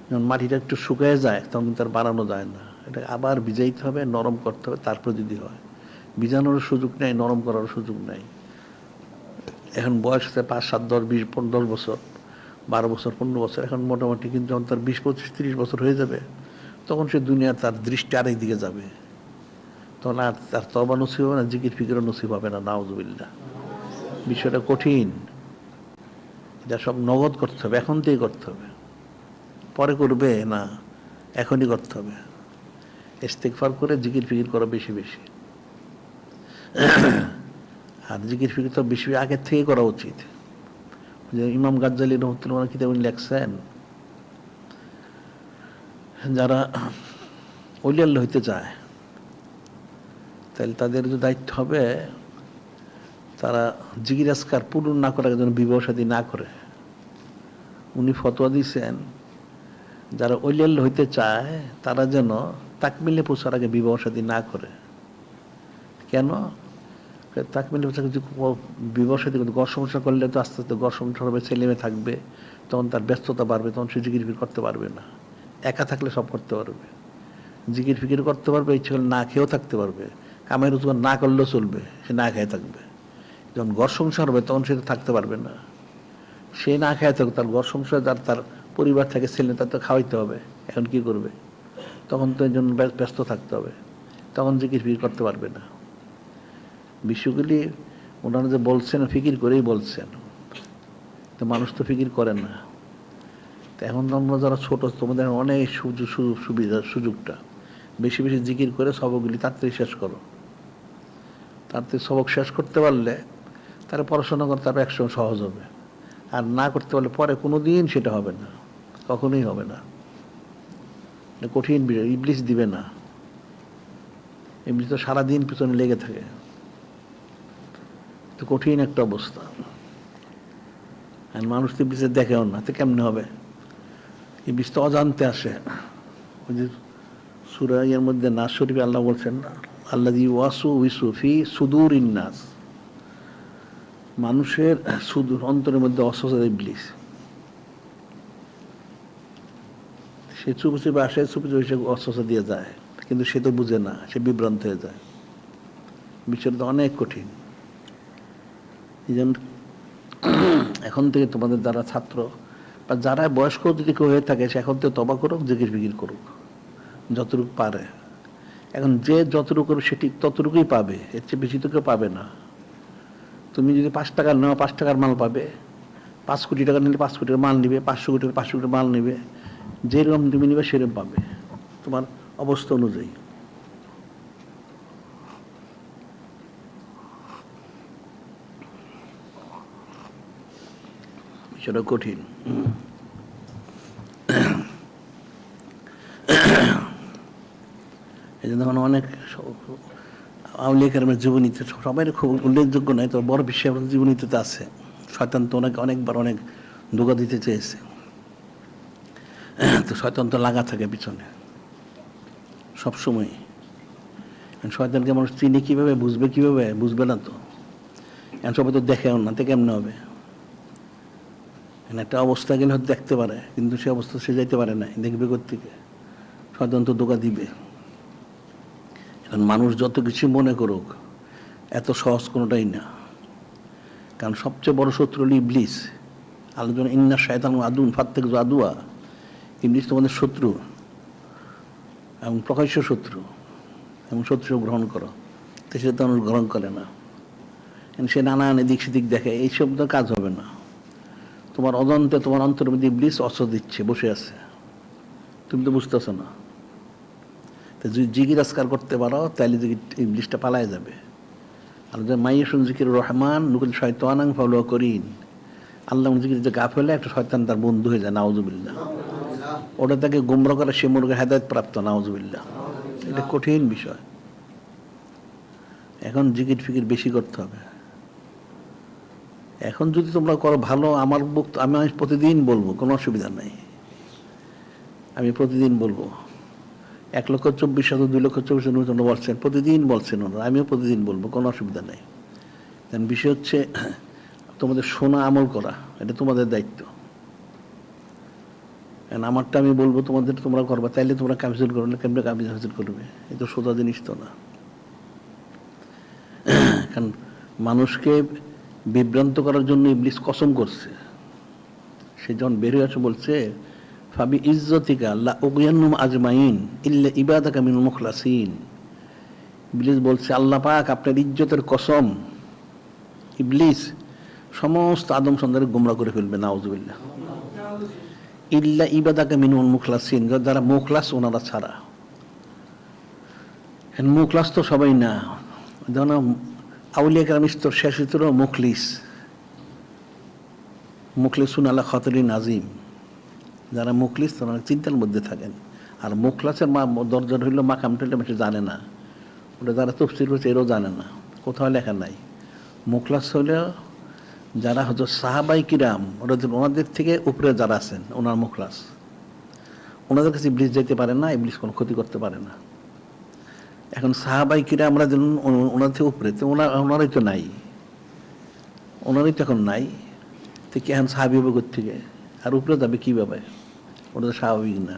যখন মাটিটা একটু শুকিয়ে যায় তখন তার বানানো যায় না, এটা আবার ভিজাইতে হবে, নরম করতে হবে, তারপর যদি হয়। বিজানোর সুযোগ নেই, নরম করার সুযোগ নেই। এখন বয়স হচ্ছে 5, 7, 10, 20, 10 বছর, 12 বছর, 15 বছর, এখন মোটামুটি কিন্তু যখন তার 20, 25, 30 বছর হয়ে যাবে, তখন সে দুনিয়া তার দৃষ্টি আরেক দিকে যাবে। তখন আর তার তওবা নসিব হবে না, জিকির ফিকিরও নসিব হবে না, নাউজুবিল্লাহ। বিষয়টা কঠিন। এটা সব নগদ করতে হবে, এখন থেকেই করতে হবে। পরে করবে না, এখনই করতে হবে। ইস্তেগফার করে জিকির ফিকির করো বেশি বেশি। আর জিকির ফিকির তো বেশি আগের থেকে করা উচিত। যে ইমাম গাজ্জালী রহমতুল্লাহ কিতাবে উনি লেখছেন, যারা ওলি আল্লাহ হইতে চায় তাহলে তাদের যে দায়িত্ব হবে, তারা জিকির আজকার পূরণ না করার জন্য বিবাহ শাদী না করে। উনি ফতোয়া দিয়েছেন, যারা ওলি আল্লাহ হইতে চায় তারা যেন তাকমিলে পৌঁছার আগে বিবাহ শাদী না করে। কেন? তাকমিলে পৌঁছার বিবাহ শাদী ঘর সংসার করলে তো আস্তে আস্তে ঘর সংসার হবে, ছেলে মেয়ে থাকবে, তখন তার ব্যস্ততা বাড়বে, তখন সে জিকির ফিকির করতে পারবে না। একা থাকলে সব করতে পারবে, জিকির ফিকির করতে পারবে, ইচ্ছে করলে না খেয়েও থাকতে পারবে, কামাই রোজগার না করলেও চলবে, সে না খেয়ে থাকবে। যখন ঘর সংসার হবে তখন সে থাকতে পারবে না, সে না খেয়ে থাকবে, তার ঘর সংসার যার তার পরিবার থেকে ছেলে তার তো খাওয়াইতে হবে। এখন কি করবে? তখন তো এই জন্য ব্যস্ত থাকতে হবে, তখন জিকির ফিকির করতে পারবে না। বিষয়গুলি ওনারা যে বলছেন ফিকির করেই বলছেন, তো মানুষ তো ফিকির করে না। তো এখন আমরা যারা ছোট, তোমাদের অনেক সুবিধা সুযোগটা, বেশি বেশি জিকির করে সবকগুলি তাড়াতাড়ি শেষ করো। তাড়াতাড়ি সবক শেষ করতে পারলে তারা পড়াশোনা করতে আরো একসঙ্গে সহজ হবে। আর না করতে পারলে পরে কোনো দিন সেটা হবে না, কখনোই হবে না। কঠিন বিষয়, ইবলিস দিবে না। ইবলিস তো সারাদিন পিছনে লেগে থাকে, তো কঠিন একটা অবস্থা। আর মানুষ তো ইবলিসের দেখেও না, তো কেমনে হবে? ইবলিস তো অজান্তে আসে। ওই যে সূরা এর মধ্যে নাস শরীফে আল্লাহ বলছেন, আল্লাযী ওয়াসওয়িসু ফি সুদুরিন নাস, মানুষের সুদূর অন্তরের মধ্যে অস্বস্তি ইবলিস। সে চুপি চুপি আসে, চুপি চুপি সে অস্বস্তি দিয়ে যায়, কিন্তু সে তো বুঝে না, সে বিভ্রান্ত হয়ে যায়। বিষয়টা তো অনেক কঠিন। এই জন্য এখন থেকে তোমাদের যারা ছাত্র বা যারা বয়স্ক যদি কেউ হয়ে থাকে, সে এখন থেকে তওবা করুক, জিকির ফিকির করুক যতটুকু পারে। এখন যে যতটুকু করবে সে ঠিক ততটুকুই পাবে, এর চেয়ে বেশি তো কেউ পাবে না। তুমি যদি 5 টাকার নেওয়া, 5 টাকার মাল পাবে। 5 কোটি টাকা নিলে 5 কোটির মাল নিবে, 500 কোটি 500 কোটির মাল নিবে। যেরকম তুমি নিবে সেরকম পাবে, তোমার অবস্থা অনুযায়ী। সেটা কঠিন। এই জন্য অনেক আউলিয়া কেরামের জীবনীতে সবাই খুব উল্লেখযোগ্য নয়, তো বড় বিষয় জীবনীতে আছে। শয়তান তো অনেকবার অনেক ধোঁকা দিতে চেয়েছে, তো শয়তান তো লাগা থাকে পিছনে সবসময়। শয়তানকে মানুষ চিনে কীভাবে, বুঝবে কীভাবে? বুঝবে না তো। এখন সবাই তো দেখেও না, তো কেমনে হবে? একটা অবস্থা গেলে হয়তো দেখতে পারে, কিন্তু সে অবস্থা সে যাইতে পারে না, দেখবে কোত্থেকে? শয়তান তো ধোঁকা দিবে। এখন মানুষ যত কিছু মনে করুক, এত সহজ কোনোটাই না। কারণ সবচেয়ে বড় শত্রু হল ইবলিস। আলোচনা ইন্না শায়তান আদুন ফাত্তাখিযু আদুয়া, ইবলিস তোমাদের শত্রু এবং প্রকাশ্য শত্রু, এবং শত্রু গ্রহণ করো। তো সে তো গ্রহণ করে না, সে নানান এদিক সেদিক দেখে, এইসব তো কাজ হবে না। তোমার অজান্তে তোমার অন্তরের মধ্যে ইবলিস অস্ত্র দিচ্ছে, বসে আছে, তুমি তো বুঝতেছো না। তো যদি জিকির আজকার করতে পারো তাহলে ইবলিসটা পালায় যাবে। আর যে মাইয়াশুন জিকির রহমান নুকুল শয়তানান ফাহুয়া করিন, আল্লাহ জিকির যে গাফ হলে একটা শয়তান তার বন্ধু হয়ে যায়, নাউজুবিল্লাহ। ওটা তাকে গোমরা করে, সে মুরগে হেদায়েত প্রাপ্ত, নাউজুবিল্লাহ। এটা কঠিন বিষয়। এখন জিকির ফিকির বেশি করতে হবে। এখন যদি তোমরা করো ভালো, আমার আমি প্রতিদিন বলবো, কোনো অসুবিধা নাই। আমি প্রতিদিন বলবো। 1,24,000 2,24,000 তোমরা বলছেন, প্রতিদিন বলছেন ওনারা, আমিও প্রতিদিন বলবো, কোনো অসুবিধা নেই। বিষয় হচ্ছে তোমাদের শোনা, আমল করা, এটা তোমাদের দায়িত্ব। আমারটা আমি বলবো, তোমাদের তোমরা করবা, তাইলে তোমরা কাবিজ করবে না। কেমনে কাবিজ হাজির করবে? এ তো সোজা জিনিস তো না। এখন মানুষকে বিভ্রান্ত করার জন্য ইবলিস কসম করছে। সে যখন বেরিয়ে আসে বলছে ফাবি ইজ্জতিকা লা উগয়ান্নুম আজমাইন ইল্লা ইবাদাকা মিনুল মুখলাসিন। ইবলিস বলছে আল্লাহ পাক আপনার ইজ্জতের কসম, ইবলিস সমস্ত আদম সন্তানকে গোমরাহ করে ফেলবে, নাউজুবিল্লাহ। ইল্লা ইবাদাকা মিনুল মুখলাসিন, যারা মুখলাস ওনারা ছাড়া। মুখলাস তো সবাই না, যেন আউলিয়া কেরাম স্তর শেষ স্তর মুখলিস, মুখলিসুন আলা খতরিন আজিম। যারা মুখলিস তারা চিন্তার মধ্যে থাকেন। আর মুখলাসের দরজা হইল মাকামটা বেশি জানে না, ওটা যারা তফসির হচ্ছে এরও জানে না, কোথাও লেখা নাই। মুখলাস হইলে যারা হয়তো সাহাবাই কিরাম, ওরা ওনাদের থেকে উপরে যারা আছেন ওনার মুখলাস, ওনাদের কাছে ইবলিস যেতে পারে না, ইবলিস কোনো ক্ষতি করতে পারে না। এখন সাহাবাই কিরাম আমরা যেন ওনার থেকে উপরে, তো ওনারাই তো নাই, ওনারাই তো এখন নাই, তো কি এখন সাহাবি হবে থেকে আর উপরে যাবে কীভাবে? ওটা তো স্বাভাবিক না।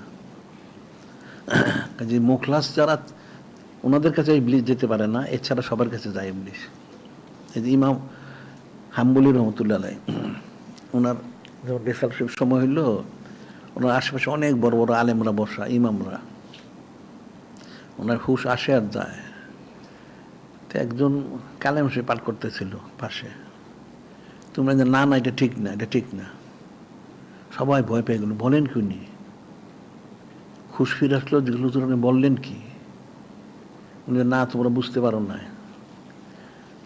যে মুখলাস যারা ওনাদের কাছে ইবলিস যেতে পারে না, এছাড়া সবার কাছে যায় ইবলিস। এই যে ইমাম হাম্বলি রহমতুল্লাহ আলাইহি, ওনার যখন রেসার্চের সময় হইল, ওনার আশেপাশে অনেক বড় বড় আলেমরা বসা, ইমামরা, ওনার হুশ আসে আর যায়। তো একজন কালেম সে পাঠ করতেছিল পাশে, তোমরা যে না না এটা ঠিক না, এটা ঠিক না। সবাই ভয় পেয়ে গেল, বলেন কি উনি? হুশ ফিরে আসলো, যেগুলো আপনি বললেন কি? উনি না তোমরা বুঝতে পারো না,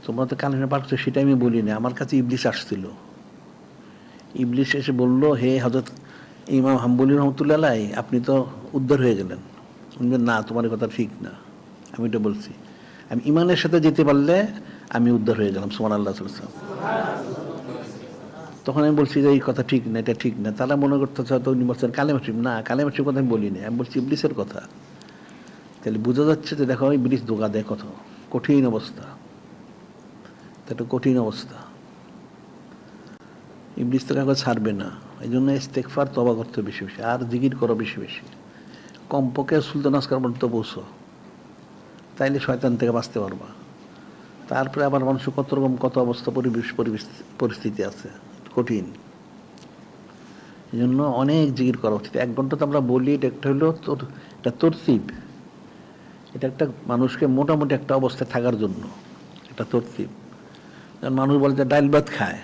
তোমরা তো কালেমে পাঠ করছো সেটা আমি বলিনি, আমার কাছে ইবলিস আসছিল। ইবলিস এসে বললো, হে হযরত ইমাম হাম্বলি রহমতুল্লাহ আলাইহি, আপনি তো উদ্ধার হয়ে গেলেন। উনি না, তোমার কথা ঠিক না, আমি এটা বলছি, আমি ইমানের সাথে যেতে পারলে আমি উদ্ধার হয়ে গেলাম। সুবহানাল্লাহ। তখন আমি বলছি যে এই কথা ঠিক না, এটা ঠিক না। তারা মনে করতেছে হয়তো উনি বলছেন কালেমা শরীফ, না কালেমা শরীফ কথা আমি বলিনি, আমি বলছি ইবলিসের কথা। তাহলে বোঝা যাচ্ছে যে দেখো ইবলিস ধোঁকা দেয় কত, কঠিন অবস্থা, এটা কঠিন অবস্থা। ইবলিস তো কাউকে ছাড়বে না। এই জন্য ইস্তেগফার, তওবা করতে বেশি বেশি, আর জিকির করো বেশি বেশি। কমপক্ষে সুলতান আসকার পর্যন্ত পৌঁছো, তাইলে শয়তান থেকে বাঁচতে পারবা। তারপরে আবার মানুষের কত রকম কত অবস্থা, পরিস্থিতি আছে, কঠিন। এই জন্য অনেক জিকির করা উচিত। 1 ঘন্টা তো আমরা বলি, এটা একটা হইলো এটা তরতিব, এটা একটা মানুষকে মোটামুটি একটা অবস্থায় থাকার জন্য এটা তরতিব। মানুষ বলে যে ডাইল ভাত খায়,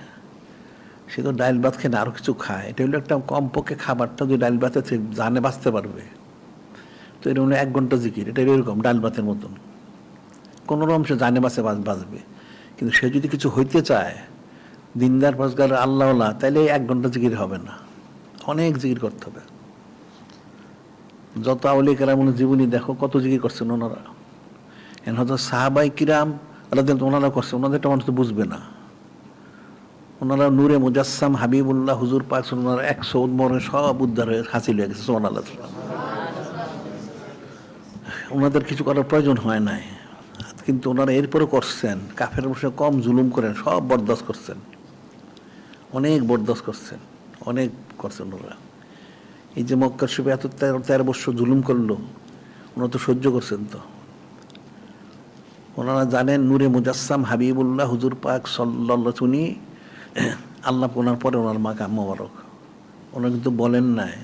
সে তো ডাইল ভাত খেয়ে না, আরও কিছু খায়। এটা হলো একটা কমপক্ষে খাবারটা যদি ডাইল ভাতে জানে বাঁচতে পারবে, তো এটা হলো 1 ঘন্টা জিকির। এটা এরকম ডাইল ভাতের মতন, কোনো রকম সে জানে বাঁচবে। কিন্তু সে যদি কিছু হইতে চায়, দিনদার পাঁচগার আল্লাহওয়ালা, তাইলে 1 ঘন্টা জিকির হবে না, অনেক জিকির করতে হবে। যত আউলিয়া কেরামের জীবনী দেখো, কত জিকির করছেন ওনারা। হয়তো সাহাবাই কিরাম ওনারা করছে, ওনাদেরটা মানুষ তো বুঝবে না। ওনারা নূরে মুজাসসাম হাবিবুল্লাহ হুজুর পাক ওনারা 100 মরে সব উদ্ধার হয়ে হাসিল হয়ে গেছে। সুবহানাল্লাহ। ওনাদের কিছু করার প্রয়োজন হয় নাই, কিন্তু ওনারা এরপরে করছেন। কাফের বসে কম জুলুম করেন, সব বরদাস্ত করছেন, অনেক বরদাস্ত করছেন, অনেক করছেন ওরা। এই যে মক্কা শরীফে এত 13 বছর জুলুম করলো, ওনারা তো সহ্য করছেন। তো ওনারা জানেন নূরে মুজাসসাম হাবিবুল্লাহ হুজুর পাক সাল্লাল্লাহু উনি আল্লাহ, ওনার পরে ওনার মা মোবারক, ওনারা কিন্তু বলেন নাই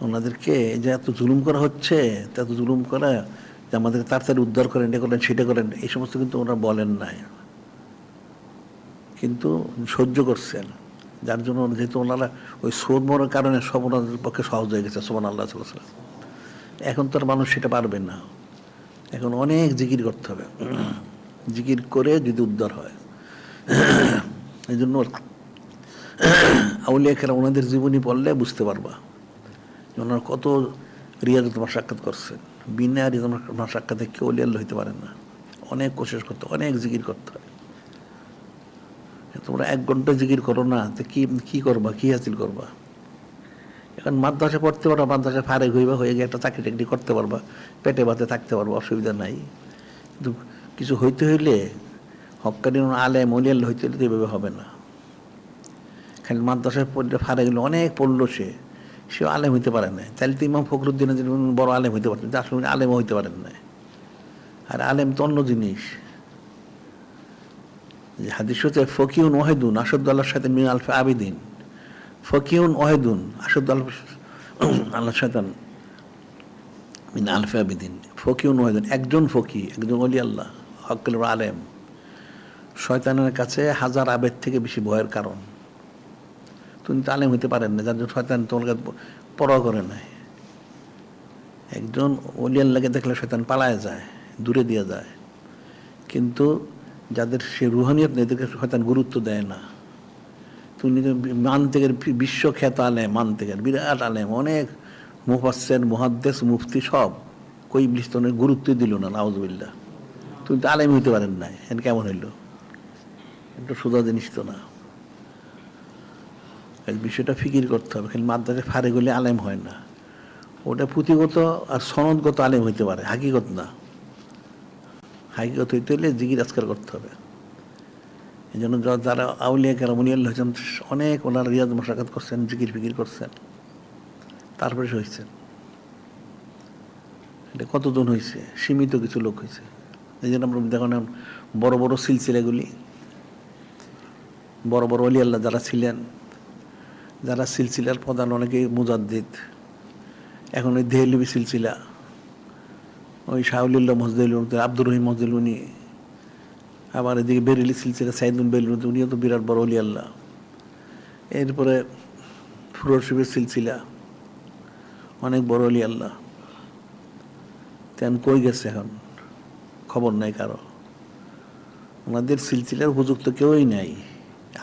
ওনাদেরকে যে এত জুলুম করা হচ্ছে, এত জুলুম করা, যে আমাদেরকে তাড়াতাড়ি উদ্ধার করেন, এটা করেন সেটা করেন, এই সমস্ত কিন্তু ওনারা বলেন নাই, কিন্তু সহ্য করছেন। যার জন্য যেহেতু ওনারা ওই সোদমরের কারণে সব ওনাদের পক্ষে সহজ হয়ে গেছে। সুবহানাল্লাহ। এখন তো আর মানুষ সেটা পারবে না, এখন অনেক জিকির করতে হবে, জিকির করে যদি উদ্ধার হয়। এই জন্য আউলিয়া কেরাম ওনাদের জীবনী পড়লে বুঝতে পারবা ওনারা কত রিয়াজত সাক্ষাৎ করছেন। বিনা রিয়াজত সাক্ষাতে কেউ লিয়াল্লা হইতে পারে না, অনেক কোশিশ করতে, অনেক জিকির করতে হয়। তোমরা 1 ঘন্টা জিকির করো না, তো কি করবা, কি হাসিল করবা? এখন মাদ্রাসা পড়তে পারবা, মাদ্রাসা ফারেক হইবা, হয়ে গিয়ে একটা চাকরি টাকরি করতে পারবা, পেটে ভাতে থাকতে পারবা, অসুবিধা নাই। কিন্তু কিছু হইতে হইলে হক্কানি আলেম ওলিয়াল্লা হইতে হইলে এভাবে হবে না। খালি মাদ্রাসায় পড়লে ফারেক হইলে অনেক পড়লো, সেও আলেম হইতে পারে না। তাহলে তো ইমাম ফখরুদ্দিনের বড় আলেম হইতে পারতেন, আসলে আলেমও হইতে পারেন না। আর আলেম তো অন্য জিনিস, যে হাদিস হচ্ছে ফকিউন ওয়াহিদুন আসাদু আল্লাহর সাথে মিন আলফে আবিদিন, ফকিউন ওয়াহিদুন আসাদু আল্লাহর সাথে মিন আলফে আবিদিন, ফকিউন ওয়াহিদুন একজন ফকি, একজন ওলি আল্লাহ হক্কুল আলেম শয়তানের কাছে হাজার আবেদ থেকে বেশি ভয়ের কারণ। তুমি তো আলেম হইতে পারেন না, যার জন্য শয়তান তোমার কাছে পরোয়া করে নাই। একজন ওলি আল্লাহকে দেখলে শয়তান পালায় যায়, দূরে দিয়ে যায়, কিন্তু যাদের সে রুহানিয়ত নেই এদেরকে শয়তান গুরুত্ব দেয় না। তুমি মান্তিকের বিশ্বখ্যাত আলেম, মান্তিকের বিরাট আলেম, অনেক মুফাসসির মুহাদ্দিস মুফতি সব, কই ইবলিস তো গুরুত্ব দিল না, নাউজুবিল্লাহ। তুমি তো আলেম হইতে পারেন নাই, এর কেমন হইল? একটু সোজা জিনিস তো না। এই বিষয়টা ফিকির করতে হবে। খালি মাদ্রাসে ফারে গেলে আলেম হয় না, ওটা পুঁথিগত আর সনদগত আলেম হইতে পারে, হাকিগত না। হাকিগত হইতে হলে জিকির আজকার করতে হবে। এই জন্য যারা আউলিয়া কেরাম উলিয়াল্লাহ হয়েছেন অনেক, ওনারা রিয়াজ মোশাকাত করছেন, জিকির ফিকির করছেন, তারপরে সে হয়েছেন। এটা কতজন হয়েছে? সীমিত কিছু লোক হয়েছে। এই জন্য আমরা দেখুন বড় বড় সিলসিলাগুলি, বড় বড় অলি আল্লাহ যারা ছিলেন, যারা সিলসিলার প্রধান, অনেকে মুজাদ্দিদ, এখন ওই দেহলবি সিলসিলা, ওই শাহুল্লাহ মজদুল, আব্দুর রহিম মজদুল, উনি আবার এদিকে বেরেলি সিলসিলা সাইদুল বেরুল, উনিও তো বিরাট বড় অলি আল্লাহ। এরপরে ফুরোর শিবের সিলসিলা, অনেক বড় অলি আল্লাহ। তেন কই গেছে এখন খবর নাই কারো। ওনাদের সিলসিলার উপযুক্ত কেউই নাই,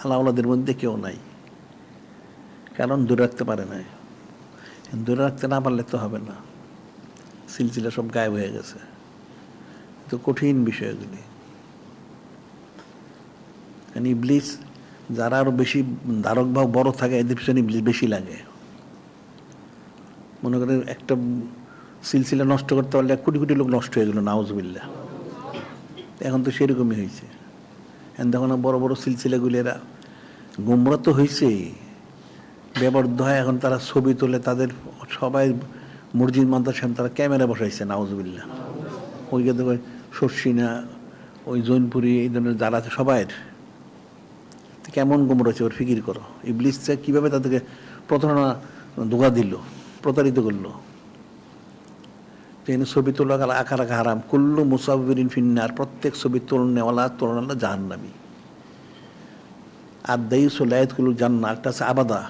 আলাওলাদের মধ্যে কেউ নাই, কারণ ধরে রাখতে পারে নাই। ধরে রাখতে না পারলে তো হবে না, সিলসিলা সব গায়েব হয়ে গেছে। তো কঠিন বিষয়গুলি। ইবলিস যারা আরো বেশি ধারক ভাব বড় থাকে, এদের পিছনে ইবলিস বেশি লাগে। মনে করেন একটা সিলসিলা নষ্ট করতে পারলে কোটি কোটি লোক নষ্ট হয়ে গেল, নাউজুবিল্লাহ। এখন তো সেরকমই হয়েছে। দেখো না বড় বড় সিলসিলাগুলি এরা গুমরা তো হয়েছে, ব্যবহৃত হয়। এখন তারা ছবি তোলে, তাদের সবাই মসজিদ মাদ্রাসা তারা ক্যামেরা বসাইছে, নাউজুবিল্লাহ। ওই দেখো শর্ষিনা, ওই জৈনপুরি, এই ধরনের যারা আছে সবাই কেমন গুমরা হয়েছে, ওর ফিকির করো। ইবলিস কীভাবে তাদেরকে প্রতারণা ধোঁকা দিল, প্রতারিত করলো। যেখানে ছবি তোলা আঁকা রাখা হারাম, কুল্লু মুসাউবিরিন ফিন্নার, প্রত্যেক ছবি তোলনেওয়ালা তোলনালা জাহান্নামী। আর দায়ুস ও লায়াতকুল জান্নাহ, একটা আছে আবাদা,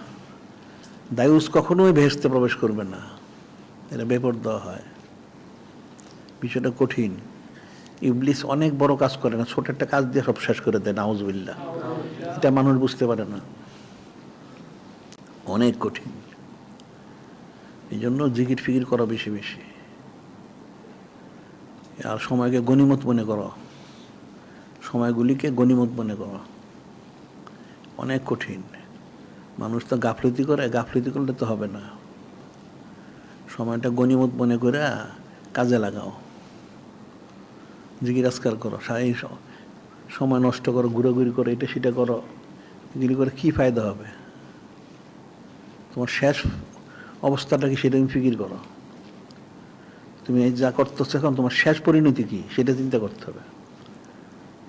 দায়ুস কখনোই বেহেশতে প্রবেশ করবে না, এটা বেপরোয়া হয়। বিষয়টা কঠিন। ইবলিস অনেক বড় কাজ করে না, ছোট একটা কাজ দিয়ে সব শেষ করে দেয়, নাউজুবিল্লাহ। এটা মানুষ বুঝতে পারে না, অনেক কঠিন। এই জন্য জিকির ফিকির করা বেশি বেশি, আর সময়কে গনিমত মনে করো, সময়গুলিকে গনিমত মনে করো। অনেক কঠিন। মানুষ তো গাফলতি করে, গাফলতি করলে তো হবে না। সময়টা গনিমত মনে করে কাজে লাগাও, জিকির আজকার করো। এই সময় নষ্ট করো, ঘুরাঘুরি করো, এটা সেটা করো, এগুলি করে কী ফায়দা হবে? তোমার শেষ অবস্থাটা কি সেটা তুমি ফিকির করো। তুমি এই যা করতেছো এখন, তোমার শেষ পরিণতি কি সেটা চিন্তা করতে হবে।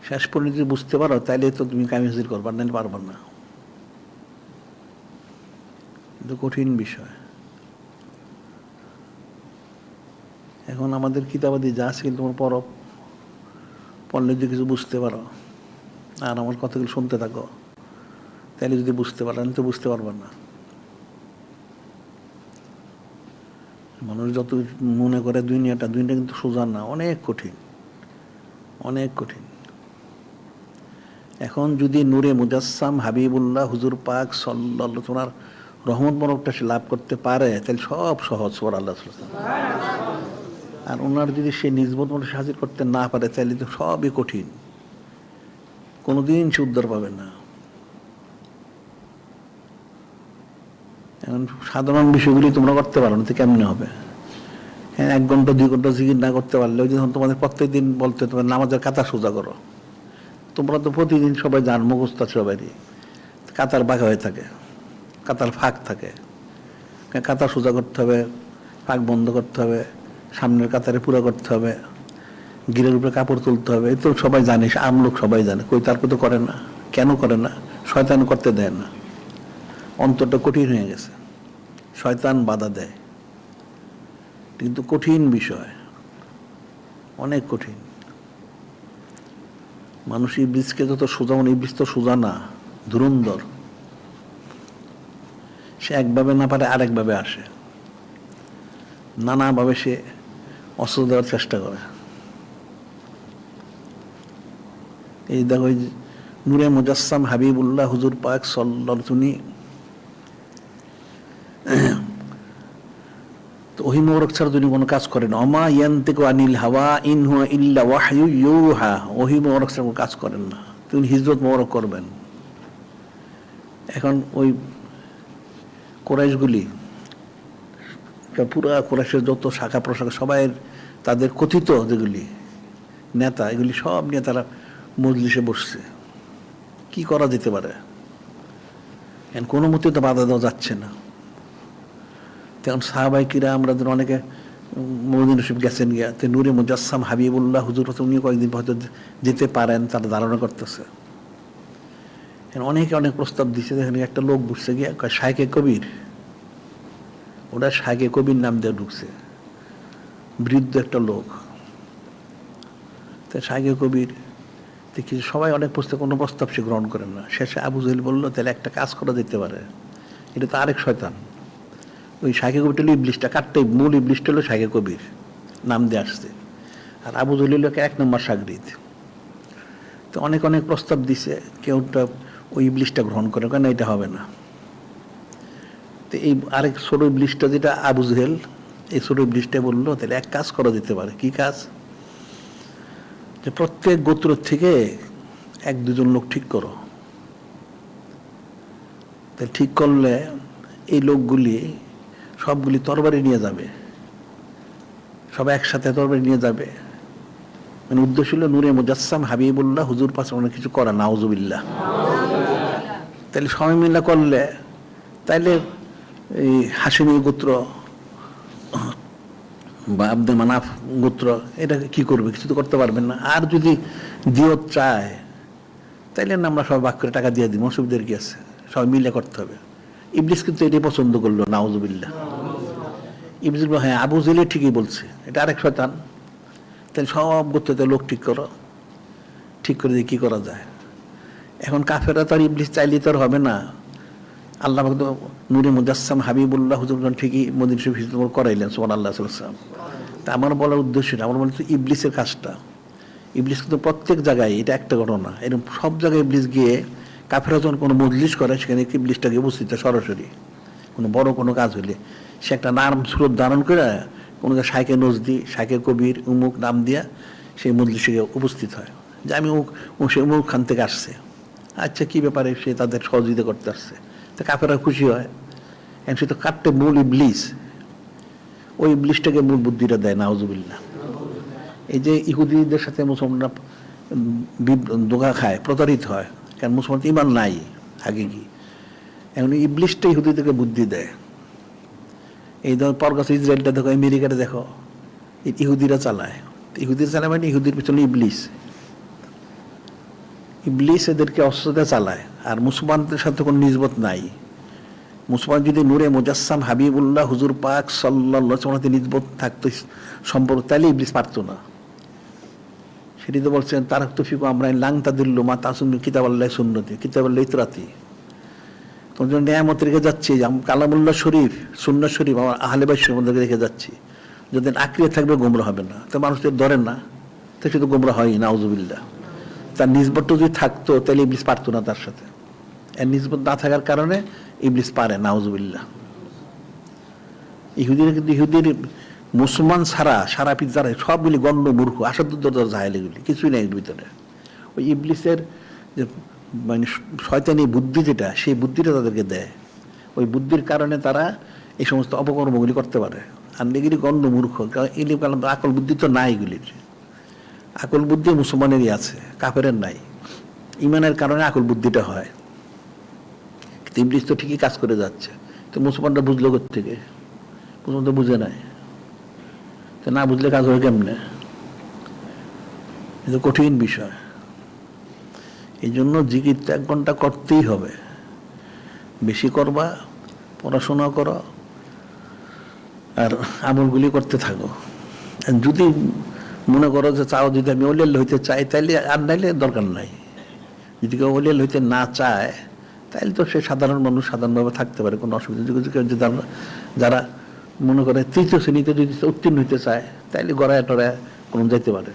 শেষ পরিণতি বুঝতে পারো, তাইলে তো তুমি কামিয়াজির করবা, নাহলে পারবা না। কিন্তু কঠিন বিষয়। এখন আমাদের কিতাবাদি যা আছে, কিন্তু তোমার পড়লে যদি কিছু বুঝতে পারো আর আমার কথাগুলো শুনতে থাকো, তাহলে যদি বুঝতে পারো, আমি তো বুঝতে পারবা না। মানুষ যত মনে করে দুনিয়াটা কিন্তু সোজা না, অনেক কঠিন, অনেক কঠিন। এখন যদি নূরে মুজাসসাম হাবিবুল্লাহ হুজুর পাক সাল্লাল্লাহু তোমার রহমত বরকটা সে লাভ করতে পারে, তাহলে সব সহজ। সুবহানাল্লাহ। আর ওনার যদি সে নিজবত মতো হাজির করতে না পারে, তাহলে তো সবই কঠিন, কোনোদিন সে উদ্ধার পাবে না। এখন সাধারণ বিষয়গুলি তোমরা করতে পারো না, তো কেমনে হবে? হ্যাঁ, 1 ঘন্টা 2 ঘন্টা জিকির না করতে পারলে, ওই যখন তোমাদের প্রত্যেক দিন বলতে তোমার নামাজের কাতার সোজা করো, তোমরা তো প্রতিদিন সবাই জান, মুখস্থ সবারই, কাতার বাঁকা হয়ে থাকে, কাতার ফাঁক থাকে। কাতার সোজা করতে হবে, ফাঁক বন্ধ করতে হবে, সামনের কাতারে পুরো করতে হবে। গিরের উপরে কাপড় তুলতে হবে, এই তো সবাই জানে, আম লোক সবাই জানে, কই তারপর তো করে না। কেন করে না? শয়তান করতে দেয় না, অন্তরটা কঠিন হয়ে গেছে, শয়তান বাধা দেয়। কিন্তু কঠিন বিষয়, অনেক কঠিন। মানুষ ইবলিসকে যত সোজা, ইবলিস তো সোজা না, ধুরন্ধর। সে একভাবে না পারে আরেকভাবে আসে, নানাভাবে সে অস্ত্র দেওয়ার চেষ্টা করে। এই দেখো, নূরে মুজাসসাম হাবিবুল্লাহ হুজুর পাক সাল্লাল্লাহু আলাইহি ওহী মোবারক ছাড়া তিনি কোনো কাজ করেন। ওমা ইয়ানতিকু আনিল হাওয়া ইন হুয়া ইল্লা ওয়াহয়ু ইউহা। ওহী মোবারক ছাড়া কোনো কাজ করেন না, তিনি হিজরত মোবারক করবেন। এখন ওই কুরাইশগুলি, পুরা কুরাইশের যত শাখা প্রশাখা সবাই, তাদের কথিত যেগুলি নেতা, এগুলি সব নিয়ে তারা মজলিসে বসছে। কি করা যেতে পারে? কোনো মতে তো বাধা দেওয়া যাচ্ছে না। তখন সাহাবাই কিরা আমরা অনেকে মদিনা শরীফ গেছেন গিয়া, তো নূরে মুজাসসাম হাবিবুল্লাহ হুজুর উনি কয়েকদিন হয়তো যেতে পারেন, তারা ধারণা করতেছে। অনেকে অনেক প্রস্তাব দিচ্ছে। এখানে একটা লোক বুঝছে গিয়া শাইখে কবির, ওটা শাইখে কবির নাম দিয়ে ঢুকছে, বৃদ্ধ একটা লোক। তো শাইখে কবির দেখি সবাই অনেক প্রস্তাব, কোনো প্রস্তাব সে গ্রহণ করেন না। শেষে আবু জেহেল বললো, তাহলে একটা কাজ করা যেতে পারে, এটা তো আরেক শয়তান। ওই শাইখে কবির হলো ইবলিসটা, কাটটাই মূল ইবলিসটা হলো শাইখে কবির নাম দিয়ে আসছে, আর আবু জেহেল হলো 1 নম্বর সাগরিদ। তো অনেক অনেক প্রস্তাব দিছে, কেউটা ওই ইবলিসটা গ্রহণ করে, কেন এটা হবে না। তো এই আরেক ছোট ইবলিসটা যেটা আবু জেহেল, এই ছোট ইবলিসটা বললো, তাহলে এক কাজ করা যেতে পারে। কি কাজ? যে প্রত্যেক গোত্র থেকে 1-2 জন লোক ঠিক করো। তাই ঠিক করলে এই লোকগুলি সবগুলি তরবারি নিয়ে যাবে, সবাই একসাথে তরবারি নিয়ে যাবে। মানে উদ্দেশ্য হলো নূরে মুজাসসাম হাবিবুল্লাহ হুজুর পাশে অনেক কিছু করা, নাউজুবিল্লাহ। তাহলে সবাই মিলে করলে, তাইলে এই হাশিমি গোত্র বা আব্দে মানাফ গোত্র এটা কি করবে? কিছু তো করতে পারবেন না। আর যদি দিয়ত চায়, তাইলে আমরা সবাই ভাগ করে টাকা দিয়ে দিব, অসুবিধার কি আছে? সবাই মিলে করতে হবে। ইবলিস কিন্তু এটাই পছন্দ করলো, নাউজুবিল্লাহ। ইবলিস বলল, হ্যাঁ আবু জেহেল ঠিকই বলছে, এটা আরেক শয়তান। তাহলে সব গোত্রতে লোক ঠিক করো, ঠিক করে দিয়ে কি করা যায়। এখন কাফেররা তো আর ইবলিস চাইলে তো আর হবে না। আল্লাহ নূরে মুজাসসাম হাবিবুল্লাহ হুজুর ঠিকই মদিনা শরীফ হিজরত করাইলেন, সুবহানাল্লাহ সাল্লাল্লাহু। তা আমার বলার উদ্দেশ্য না, আমার বলতে ইবলিসের কাজটা। ইবলিস কিন্তু প্রত্যেক জায়গায়, এটা একটা ঘটনা, এরকম সব জায়গায় ইবলিস গিয়ে, কাফেররা যখন কোনো মজলিস করে সেখানে ইবলিসটাকে উপস্থিত সরাসরি। কোনো বড় কোনো কাজ হলে সে একটা নাম সুরত ধারণ করে কোনো শাইখে নজদি, শাইখে কবির, উমুক নাম দিয়া সেই মজলিসে উপস্থিত হয়, যে আমি সে উমুক খান থেকে আসছে, আচ্ছা কি ব্যাপারে, সে তাদের সহযোগিতা করতে আসছে। তো কাফেররা খুশি হয়। এখন সে তো কাটতে মূল ইবলিস, ওই ইবলিসটাকে মূল বুদ্ধিটা দেয়, নাউজুবিল্লাহ। এই যে ইহুদিদের সাথে মুসলমানরা ধোঁকা খায়, প্রতারিত হয়, কারণ মুসলমান ইমান নাই আগে কি। এখন ইবলিসটা ইহুদিদেরকে বুদ্ধি দেয়। এই ধর পরগাছ ইসরায়েলটা দেখো, আমেরিকাটা দেখো, ইহুদিরা চালায়। ইহুদিরা চালায় মানে ইহুদির পিছনে ইবলিস, ইবলিস এদেরকে অস্ত্রতা চালায়। আর মুসলমানদের সাথে কোনো নিসবত নাই। মুসলমান যদি নূরে মুজাসসাম হাবিবুল্লাহ হুজুর পাক সাল্লাল্লাহু আলাইহি ওয়াসাল্লাম নিসবত থাকতো সম্পর্ক, তাইলে ইবলিস পারতো না। সেটি তো বলছেন, তারাক তৌফিক আমরা লাং তাদিল্লু মা তাসুন্নু কিতাবাল্লাহি সুন্নতি কিতাবাল্লাহি ইতরাতি। তোমার জন্য নিয়ামত রেখে যাচ্ছি, কালামুল্লাহ শরীফ, সুন্নাহ শরীফ, আমার আহলে বাইতের মধ্যে রেখে যাচ্ছি। যদি আঁকড়িয়ে থাকবে গোমরা হবে না। তো মানুষদের ধরেন না, তো সে তো গোমরা হয়ই, নাউজুবিল্লাহ। তার নিসবতটা যদি থাকতো, তাহলে ইবলিস পারতো না তার সাথে। এর নিসবত না থাকার কারণে ইবলিস পারে, নাউজুবিল্লাহ। ইহুদিরা কিন্তু, ইহুদির মুসলমান ছাড়া সারা পৃথিবী সবগুলি গণ্ড মূর্খ, আসাদুদ্দর জাহেল, এগুলি কিছুই নেই এর ভিতরে। ওই ইবলিসের যে মানে শয়তানি বুদ্ধি যেটা, সেই বুদ্ধিটা তাদেরকে দেয়। ওই বুদ্ধির কারণে তারা এই সমস্ত অপকর্মগুলি করতে পারে। আর এগুলি গণ্ড মূর্খ, এগুলি আকল বুদ্ধি তো নাই। এগুলির আকল বুদ্ধি মুসলমানেরই আছে, কাফেরের নাই। ইমানের কারণে আকল বুদ্ধিটা হয়। ইবলিস তো ঠিকই কাজ করে যাচ্ছে। তো মুসলমানরা বুঝলো কোত্থেকে? মুসলমান তো বুঝে নাই। তো না বুঝলে কাজ হয় কেমনে? এটা কঠিন বিষয়। এই জন্য জিকিরটা 1 ঘন্টা করতেই হবে, বেশি করবা, পড়াশোনা করো আর আমলগুলি করতে থাকো। যদি মনে করো যে চাও যদি আমি ওলিয়াল হইতে চাই, তাইলে আর নাইলে দরকার নাই। যদি কেউ ওলিয়াল হইতে না চায় তাইলে তো সে সাধারণ মানুষ সাধারণভাবে থাকতে পারে, কোনো অসুবিধা। যদি যারা মনে করে 3য় শ্রেণীতে যদি উত্তীর্ণ হইতে চায় তাইলে গড়ায় টড়ায় কোনো যাইতে পারে।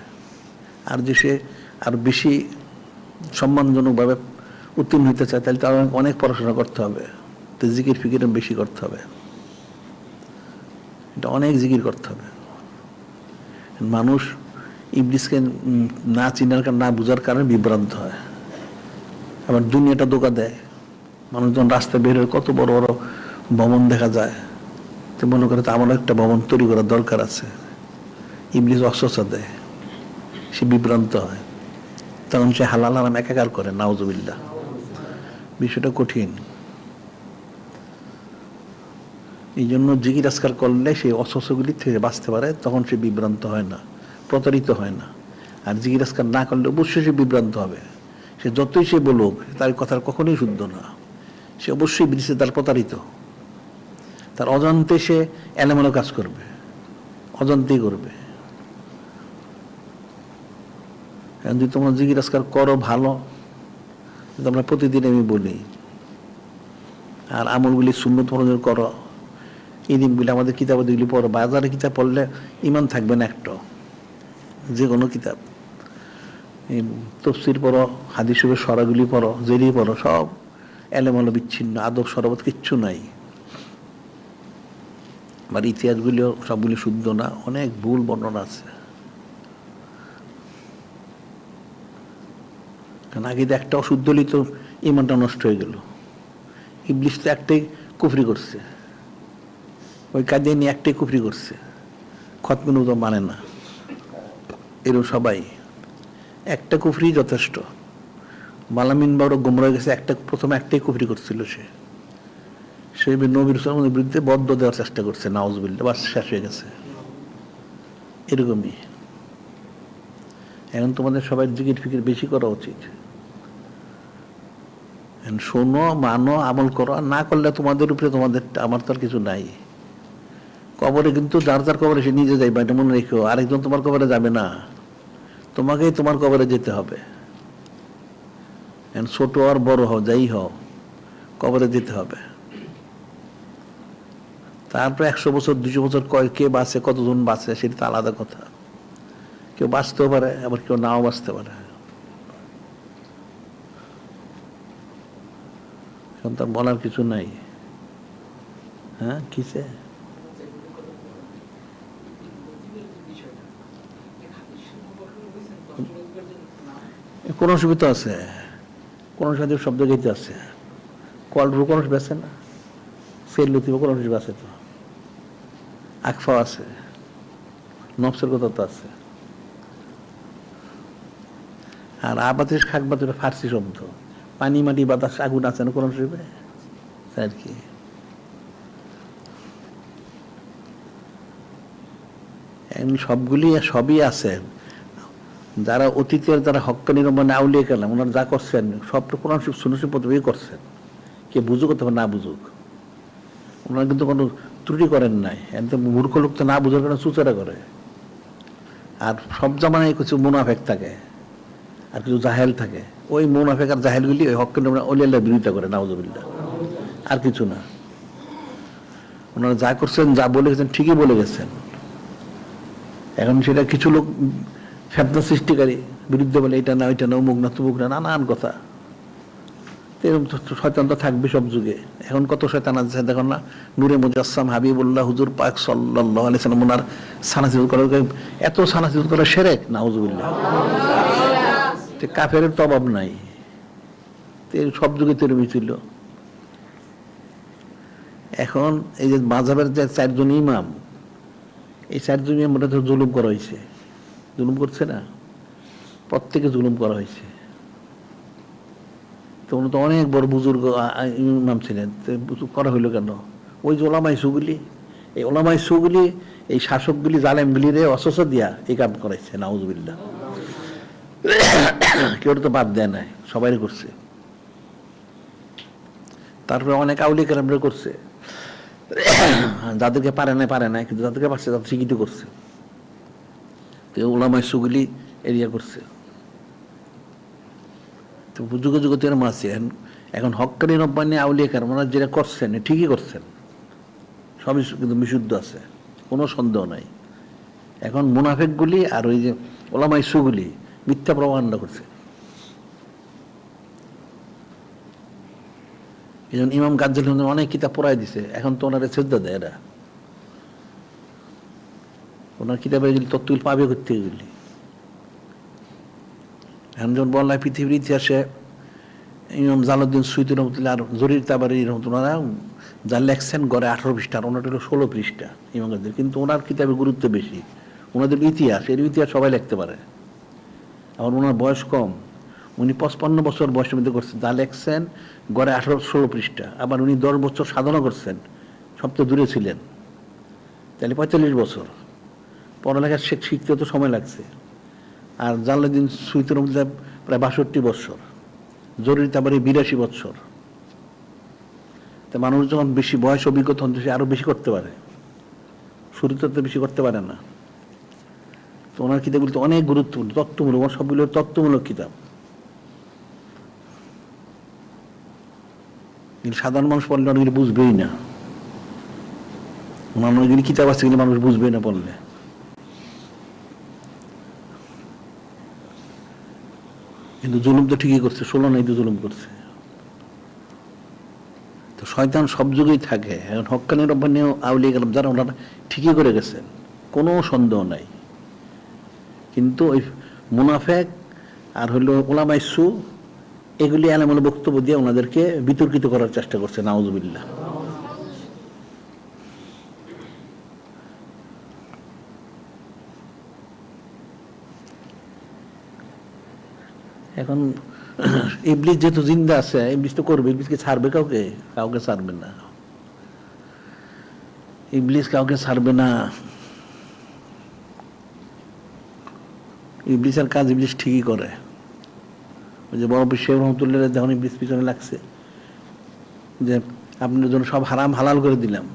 আর যে সে আর বেশি সম্মানজনকভাবে উত্তীর্ণ হইতে চায় তাহলে তার অনেক পড়াশোনা করতে হবে, তো জিকির ফিকির বেশি করতে হবে, এটা অনেক জিকির করতে হবে। মানুষ ইবলিসকে না চিনার কারণে, না বুঝার কারণে বিভ্রান্ত হয়। আবার দুনিয়াটা ধোঁকা দেয়। মানুষ যখন রাস্তায় বের হয়ে কত বড় বড় ভবন দেখা যায়, তো মনে করে তো আমারও একটা ভবন তৈরি করার দরকার আছে। ইবলিস অস্বস্থা দেয়, সে বিভ্রান্ত হয়, তখন সে হালাল হারাম একাকার করে। নাউজুবিল্লাহ, বিষয়টা কঠিন। এই জন্য জিকির আজকার করলে সেই অস্বস্থগুলি থেকে বাঁচতে পারে, তখন সে বিভ্রান্ত হয় না, প্রতারিত হয় না। আর জিকির আজকার না করলে অবশ্যই সে বিভ্রান্ত হবে। সে যতই সে বলুক, তার কথা কখনোই শুদ্ধ না, সে অবশ্যই ইবলিসে তার প্রতারিত। তার অজান্তে সে এলোমেলো কাজ করবে, অজান্তেই করবে। যদি তোমরা জিকির আজকার করো ভালো, তোমরা প্রতিদিন আমি বলি, আর আমলগুলি সুন্নত অনুযায়ী করো। এই দিনগুলি আমাদের কিতাবগুলি পড়ো। বাজারে কিতাব পড়লে ইমান থাকবে না একটা, যে কোনো কিতাব, তফসির পড়ো, হাদিস শরীফের সরাগুলি পড়ো, জেরি পড়ো, সব এলোমেলো বিচ্ছিন্ন, আদব শরবত কিচ্ছু নাই। আর ইতিহাসগুলিও সবগুলি শুদ্ধ না, অনেক ভুল বর্ণনা আছে। কারণ আগে একটা অশুদ্ধ হলেই তো ইমানটা নষ্ট হয়ে গেল। ইবলিস তো একটাই কুফরি করছে, ওই কাজে নিয়ে একটাই কুফরি করছে, খতমিনু তো মানে না। এরকম সবাই একটা কুফরি যথেষ্ট। মালামিন বাবর গোমরা গেছে, প্রথমে একটাই কুফরি করছিল। সে নবীর সালামের বিরুদ্ধে বদ্ধ দেওয়ার চেষ্টা করছে, নাউজুবিল্লাহ, বাস শেষ হয়ে গেছে। এরকমই এখন তোমাদের সবাই জিকির ফিকির বেশি করা উচিত। শোনো, মানো, আমল করো। না করলে তোমাদের উপরে, তোমাদের, আমার তো আর কিছু নাই। কবরে কিন্তু যার যার কবরে সে নিজে যাইবা, এটা মনে রেখো। আরেকজন তোমার কবরে যাবে না, তোমাকেই তোমার কবরে যেতে হবে। ছোট আর বড় হও, যাই হও, কবরে যেতে হবে। তারপরে 100 বছর 200 বছর কে বাঁচে, কতজন বাঁচে, সেটা তো আলাদা কথা। কেউ বাঁচতেও পারে, আবার কেউ নাও বাঁচতে পারে। এখন তার বলার কিছু নাই। হ্যাঁ, কিসে কোন অসুবিধা আছে? কোন শব্দ যেতে আছে, কল রু কোন বেছে না, সেল লুতিব কোন আছে, তো আকফা আছে, নফসের কথা তো আছে। আর আবাতিস খাকবাত ফার্সি শব্দ। পানি, মাটি, বাতাস, আগুন আছে না কোন শরীফে আর কি। সবগুলি সবই আছে। যারা অতীতের, যারা হক্কানি মানে আউলিয়া কেলাম, ওনারা যা করছেন সবটা কোরআন শরীফ সুন্নাহ শরীফ পদ্ধতি করছেন। কে বুঝুক অথবা না বুঝুক, ওনারা কিন্তু কোনো ত্রুটি করেন নাই। একদম মূর্খ লোক তো না বুঝার কারণে চুচেরা করে। আর সব জামানায় কিছু মুনাফেক থাকে আর কিছু জাহেল থাকে। ওই মুনাফেক আর জাহেলগুলি ওই হক্কানি ওলিয়াল্লাহর বিরোধিতা করে, নাউজুবিল্লাহ, আর কিছু না। ওনারা যা করছেন, যা বলে গেছেন, ঠিকই বলে গেছেন। এখন সেটা কিছু লোক ফেতনা সৃষ্টিকারী বিরুদ্ধে বলে এটা না, ওইটা না, অমুক না, তুমুক না, নানান কথা। শয়তান তো থাকবে সব যুগে। এখন কত শয়তান আছে দেখুন না। নূরে মুজাসসাম হাবিবুল্লাহ হুজুর পাক সাল্লাল্লাহু আলাইহি সাল্লাম ওনার সানাসিদ করা, এত সানাসিদ করা শিরক, নাউজুবিল্লাহ। কাফেরের তো অভাব নাই, সব যুগে তেরমি ছিল। এখন এই যে মাযহাবের যে 4 জন ইমাম, এই 4 জন ইমাম তো জুলুম করা হয়েছে। জুলুম করছে না, প্রত্যেকে জুলুম করা হয়েছে। তো উনি তো অনেক বড় বুজুর্গ ইমাম ছিলেন, করা হইলো কেন? ওই যে ওলামাই সুগুলি, এই ওলামাই সুগুলি এই শাসকগুলি, জালেমগুলি রে অসস দিয়া এই কাম করাইছে, নাউজুবিল্লাহ। কেউ তো বাদ দেয় নাই, সবাই করছে। তারপরে অনেক আউলিয়া কেরামরা করছে, যাদেরকে পারে না, কিন্তু যাদেরকে পারছে তাদের শিক্ষিত করছে। তো ওলামায়ে সুগুলি এরিয়া করছে, তো যুগে যুগে তো মারছে। এখন হক্কানি রব্বানি আউলিয়া কেরামরা যেটা করছেন ঠিকই করছেন, সবই কিন্তু বিশুদ্ধ আছে, কোনো সন্দেহ নাই। এখন মুনাফিকগুলি আর ওই যে ওলামায়ে সুগুলি মিথ্যা প্রমাণনা করছে। এই জন্য ইমাম গাজ্জালী অনেক কিতাব পড়াই দিছে, এখন তো ওনারা শ্রদ্ধা দেয় এরা। ওনার কিতাবে এগুলি তত্ত্বগুলি পাবে করতে এগুলি। এখন যখন বলা হয় পৃথিবীর ইতিহাসে ইমাম জালালউদ্দিন সুয়ুতী রহমতুল্লাহ আর জরির তাবারি রহমতুল্লাহ যা লেখছেন গড়ে 18 পৃষ্ঠা, ওনারটা হলো 16 পৃষ্ঠা ইমাম গাজ্জালী। কিন্তু ওনার কিতাবের গুরুত্ব বেশি, ওনাদের ইতিহাস, এর ইতিহাস সবাই লিখতে পারে। আবার ওনার বয়স কম, উনি 55 বছর বয়সের মধ্যে করছেন, যা লেখছেন গড়ে 16 পৃষ্ঠা। আবার উনি 10 বছর সাধনা করছেন, সবচেয়ে দূরে ছিলেন, তাহলে 45 বছর পড়ালেখা শিখতে তো সময় লাগছে। আর জালালউদ্দিন সুয়ুতী রহমতুল্লাহ প্রায় 62 বছর, জরুরি তাবারি 82 বছর। তা মানুষ যখন বেশি বয়স অভিজ্ঞতা হন সে আরো বেশি করতে পারে, শুরুতে তো বেশি করতে পারে না। তো ওনার কিতাবগুলো তো অনেক গুরুত্বপূর্ণ, তত্ত্বমূলক, সবগুলো তত্ত্বমূলক কিতাব। সাধারণ মানুষ পড়লে অনেকগুলি বুঝবেই না, ওনার অনেকগুলি কিতাব আছে কিন্তু মানুষ বুঝবেই না পড়লে। কিন্তু জুলুম তো ঠিকই করছে, 16 নাই তো জুলুম করছে। তো শয়তান সব যুগেই থাকে। এখন হক্কানি রব্বানি আউলিয়া কেরাম যারা, ওনারা ঠিকই করে গেছেন, কোনো সন্দেহ নাই। কিন্তু ওই মুনাফেক আর হলো ওলামায়ে সু, এগুলি আলেমুল বক্তব্য দিয়ে ওনাদেরকে বিতর্কিত করার চেষ্টা করছে, নাউজুবিল্লাহ। এখন ইবলিস যেহেতু জিন্দা আছে, ইবলিস তো করবে, ইবলিসকে ছাড়বে কাউকে? কাউকে ছাড়বে না, ইবলিস কাউকে ছাড়বে না। ইবলিসের কাজ ইবলিস ঠিকই করে। ওই যে বড় শেখ রহমতুল্লাহ যখন ইবলিস পিছনে লাগছে যে আপনার জন্য সব হারাম হালাল করে দিলাম,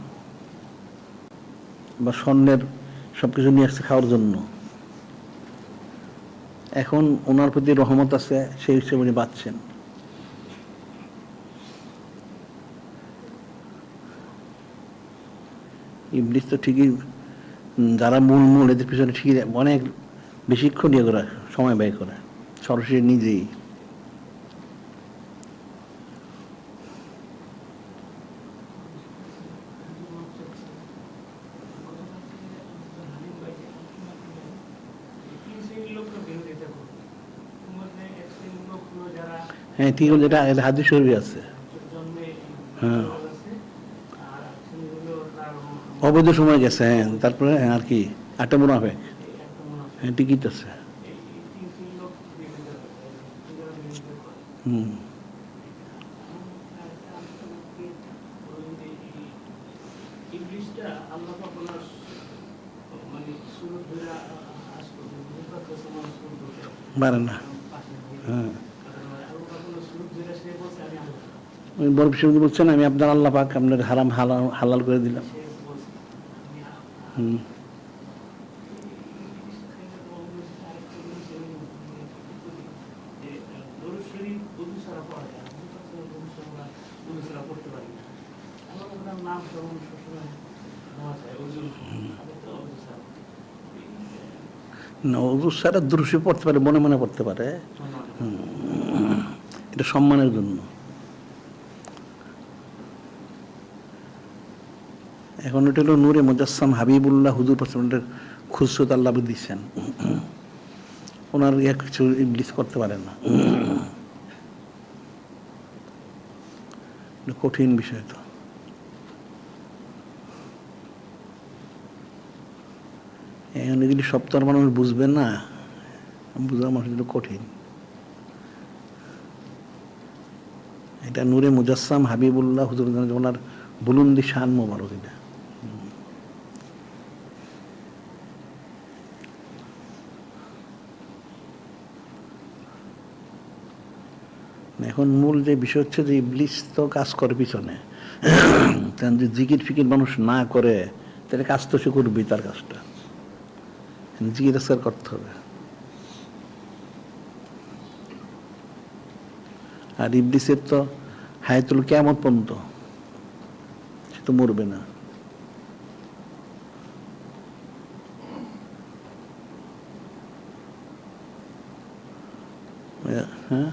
বা স্বর্ণের সবকিছু নিয়ে আসছে খাওয়ার জন্য, এখন ওনার প্রতি রহমত আছে, সেই হিসেবে উনি বাঁচছেন। ইবলিস তো ঠিকই, যারা মূল এদের পিছনে ঠিকই অনেক বেশিক্ষণ ইয়ে করে, সময় ব্যয় করে, সরাসরি নিজেই। হ্যাঁ ঠিক, যেটা হাদিস শরীফে আছে। হ্যাঁ, অবৈধ সময় গেছে। হ্যাঁ, তারপরে আর কি 8টা মুনাফিক। হ্যাঁ টিকিট আছে। হুম, পারে না। হ্যাঁ, বড় বিষয় বলছেন আমি আপনার আল্লাহ পাক আপনার হারাম হালাল করে দিলাম। হুম, না ওযু ছাড়া দুরূদ শরীফ পড়তে পারে, মনে মনে পড়তে পারে, এটা সম্মানের জন্য। এখন এটা হলো নূরে মুজাসসাম হাবিবুল্লাহ হুজুর পার্সেন্টের খুশরত আল্লাহ দিচ্ছেন, ওনার কিছু ইবলিস করতে পারে না। কঠিন বিষয় তো। এখন এগুলি সব তো আর মানুষ বুঝবে না, বুঝা মানুষের কঠিন। এটা নূরে মুজাসসাম হাবিবুল্লাহ হুজুর, ওনার বুলুন্দি শান মোবারক। এটা এখন মূল যে বিষয় হচ্ছে যে ইবলিস তো কাজ করে পিছনে। কারণ যে জিকির ফিকির মানুষ না করে তাহলে কাজ তো সে করবেই, তার কাজটা জিকির আজকার করতে হবে। আর ইবলিসের তো হায়াতুল কিয়ামত পর্যন্ত, সে তো মরবে না। হ্যাঁ,